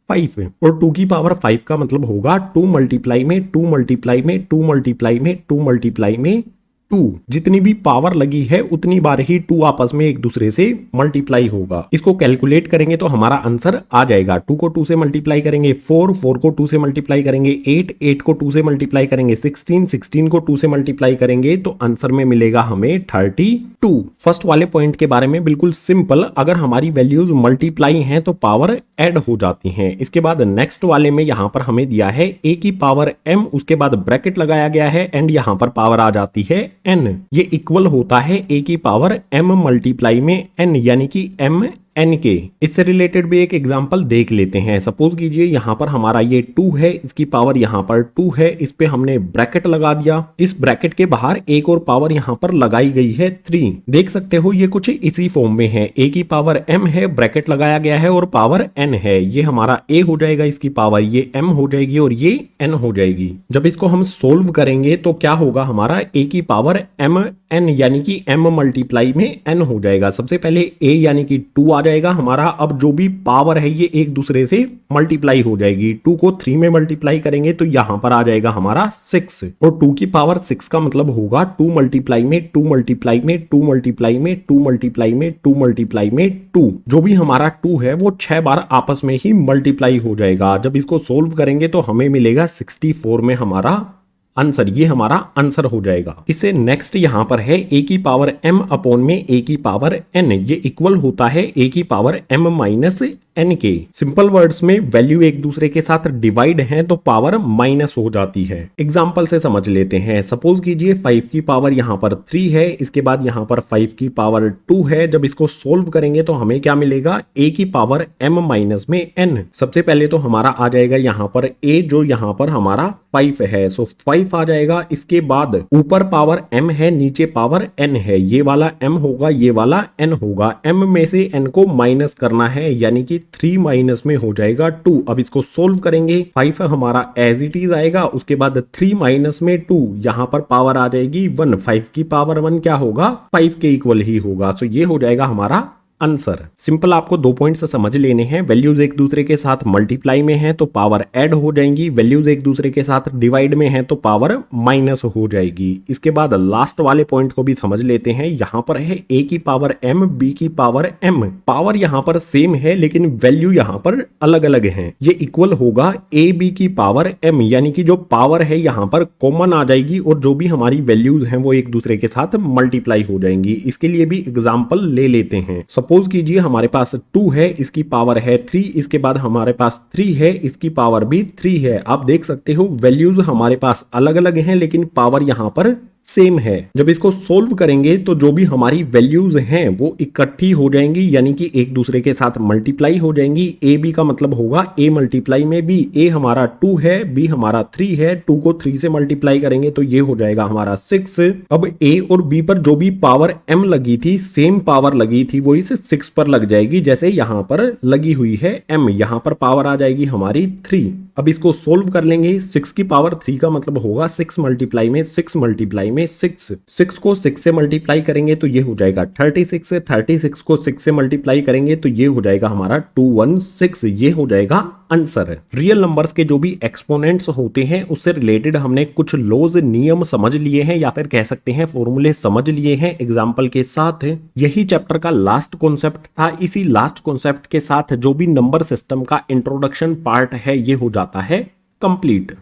Speaker 1: 5, और 2 की पावर 5 का मतलब होगा 2 मल्टीप्लाई में 2 मल्टीप्लाई में 2 मल्टीप्लाई में 2 मल्टीप्लाई में 2। जितनी भी पावर लगी है उतनी बार ही 2 आपस में एक दूसरे से मल्टीप्लाई होगा। इसको कैलकुलेट करेंगे तो हमारा आंसर आ जाएगा। 2 को 2 से मल्टीप्लाई करेंगे 4, 4 को 2 से मल्टीप्लाई करेंगे 8, 8 को 2 से मल्टीप्लाई करेंगे 16, 16 को 2 से मल्टीप्लाई करेंगे तो आंसर में मिलेगा हमें 32। फर्स्ट वाले पॉइंट के बारे में बिल्कुल सिंपल, अगर हमारी वैल्यूज मल्टीप्लाई हैं तो पावर ऐड हो जाती हैं। इसके बाद नेक्स्ट वाले में यहां पर हमें दिया है a की पावर m, उसके बाद ब्रैकेट लगाया गया है एंड यहां पर पावर आ जाती है n। ये इक्वल होता है a की पावर m मल्टीप्लाई में n, यानी कि m n के। इससे रिलेटेड भी एक एग्जांपल देख लेते हैं। सपोज कीजिए यहाँ पर हमारा ये 2 है, इसकी पावर यहाँ पर 2 है, इस पे हमने ब्रैकेट लगा दिया। इस ब्रैकेट के बाहर एक और पावर यहाँ पर लगाई गई है 3। देख सकते हो ये कुछ इसी फॉर्म में है, a की पावर m है, ब्रैकेट लगाया गया है और पावर n है। ये हमारा a हो जाएगा, इसकी पावर ये m हो जाएगी और ये n हो जाएगी। जब इसको हम सोल्व करेंगे तो क्या होगा, हमारा a की पावर m n यानी कि m मल्टीप्लाई में n हो जाएगा। सबसे पहले a यानी कि 2 आ जाएगा हमारा। अब जो भी पावर है ये एक दूसरे से मल्टीप्लाई हो जाएगी। 2 को 3 में मल्टीप्लाई करेंगे तो यहां पर आ जाएगा हमारा 6, और 2 की पावर 6 का मतलब होगा 2 मल्टीप्लाई में 2 मल्टीप्लाई में 2 मल्टीप्लाई में 2 मल्टीप्लाई में 2 मल्टीप्लाई में 2। जो भी हमारा 2 है वो 6 बार आपस में ही मल्टीप्लाई हो जाएगा। जब इसको सोल्व करेंगे तो हमें मिलेगा 64 में हमारा आंसर। ये हमारा आंसर हो जाएगा। इससे नेक्स्ट यहां पर है a की पावर m अपॉन में a की पावर n, ये इक्वल होता है a की पावर m माइनस n के। सिंपल वर्ड्स में वैल्यू एक दूसरे के साथ डिवाइड है तो पावर माइनस हो जाती है। एग्जांपल से समझ लेते हैं। सपोज कीजिए 5 की पावर यहाँ पर 3 है, इसके बाद यहाँ पर 5 की पावर 2 है। जब इसको सोल्व करेंगे तो हमें क्या मिलेगा, a की पावर m माइनस में n। सबसे पहले तो हमारा आ जाएगा यहाँ पर a, जो यहाँ पर हमारा 5 है, सो 5 आ जाएगा। इसके बाद ऊपर पावर m है, नीचे पावर n है। ये वाला m होगा, ये वाला n होगा। m में से n को माइनस करना है, यानी कि 3 माइनस में हो जाएगा 2। अब इसको सोल्व करेंगे, 5 हमारा एज इट इज आएगा, उसके बाद 3 माइनस में 2, यहां पर पावर आ जाएगी 1। 5 की पावर 1 क्या होगा, 5 के इक्वल ही होगा। सो ये हो जाएगा हमारा आंसर। सिंपल आपको 2 पॉइंट से समझ लेने हैं। वैल्यूज एक दूसरे के साथ मल्टीप्लाई में है तो पावर ऐड हो जाएंगी, वैल्यूज एक दूसरे के साथ डिवाइड में है तो पावर माइनस हो जाएगी। इसके बाद लास्ट वाले पॉइंट को भी समझ लेते हैं। यहाँ पर है a की पावर m, b की पावर m। पावर यहाँ पर सेम है लेकिन वैल्यू यहाँ पर अलग अलग है। ये इक्वल होगा a b की पावर m, यानी कि जो पावर है यहाँ पर कॉमन आ जाएगी और जो भी हमारी वैल्यूज हैं वो एक दूसरे के साथ मल्टीप्लाई हो जाएंगी। इसके लिए भी एग्जाम्पल ले लेते हैं। सपोज कीजिए हमारे पास 2 है, इसकी पावर है 3, इसके बाद हमारे पास 3 है, इसकी पावर भी 3 है। आप देख सकते हो वैल्यूज हमारे पास अलग अलग हैं लेकिन पावर यहां पर सेम है। जब इसको सोल्व करेंगे तो जो भी हमारी वैल्यूज हैं वो इकट्ठी हो जाएंगी, यानी कि एक दूसरे के साथ मल्टीप्लाई हो जाएंगी। ए बी का मतलब होगा a मल्टीप्लाई में b। a हमारा 2 है, b हमारा 3 है, 2 को 3 से मल्टीप्लाई करेंगे तो ये हो जाएगा हमारा 6। अब a और b पर जो भी पावर m लगी थी, सेम पावर लगी थी, वो इस 6 पर लग जाएगी जैसे यहां पर लगी हुई है m। यहां पर पावर आ जाएगी हमारी 3। अब इसको सोल्व कर लेंगे। 6 की पावर 3 का मतलब होगा 6 मल्टीप्लाई में 6 मल्टीप्लाई में में 6 को 6 से मल्टीप्लाई करेंगे तो ये हो जाएगा 36, 36 को 6 से मल्टीप्लाई करेंगे तो ये हो जाएगा हमारा 216, ये हो जाएगा आंसर। रियल नंबर्स के जो भी एक्सपोनेंट्स होते हैं उससे रिलेटेड हमने कुछ लॉज, नियम समझ लिए हैं या फिर कह सकते हैं फॉर्मूले समझ लिए हैं एग्जाम्पल के साथ। यही चैप्टर का लास्ट कॉन्सेप्ट था। इसी लास्ट कॉन्सेप्ट के साथ जो भी नंबर सिस्टम का इंट्रोडक्शन पार्ट है ये हो जाता है कंप्लीट।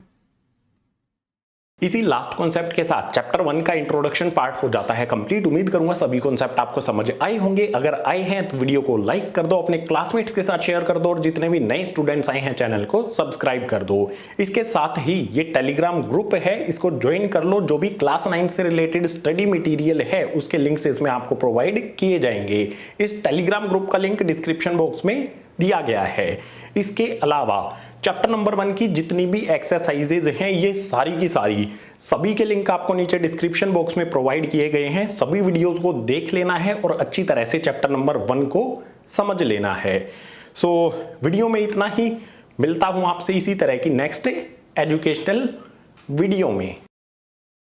Speaker 1: इसी लास्ट कॉन्सेप्ट के साथ चैप्टर 1 का इंट्रोडक्शन पार्ट हो जाता है कंप्लीट। उम्मीद करूंगा सभी कॉन्सेप्ट आपको समझ आए होंगे। अगर आए हैं तो वीडियो को लाइक कर दो, अपने क्लासमेट्स के साथ शेयर कर दो और जितने भी नए स्टूडेंट्स आए हैं चैनल को सब्सक्राइब कर दो। इसके साथ ही ये टेलीग्राम ग्रुप है, इसको ज्वाइन कर लो। जो भी क्लास 9 से रिलेटेड स्टडी मटेरियल है उसके लिंक्स इसमें आपको प्रोवाइड किए जाएंगे। इस टेलीग्राम ग्रुप का लिंक डिस्क्रिप्शन बॉक्स में दिया गया है। इसके अलावा चैप्टर नंबर 1 की जितनी भी एक्सरसाइजेज हैं ये सारी की सारी सभी के लिंक आपको नीचे डिस्क्रिप्शन बॉक्स में प्रोवाइड किए गए हैं। सभी वीडियोस को देख लेना है और अच्छी तरह से चैप्टर नंबर 1 को समझ लेना है। सो वीडियो में इतना ही। मिलता हूं आपसे इसी तरह की नेक्स्ट एजुकेशनल वीडियो में।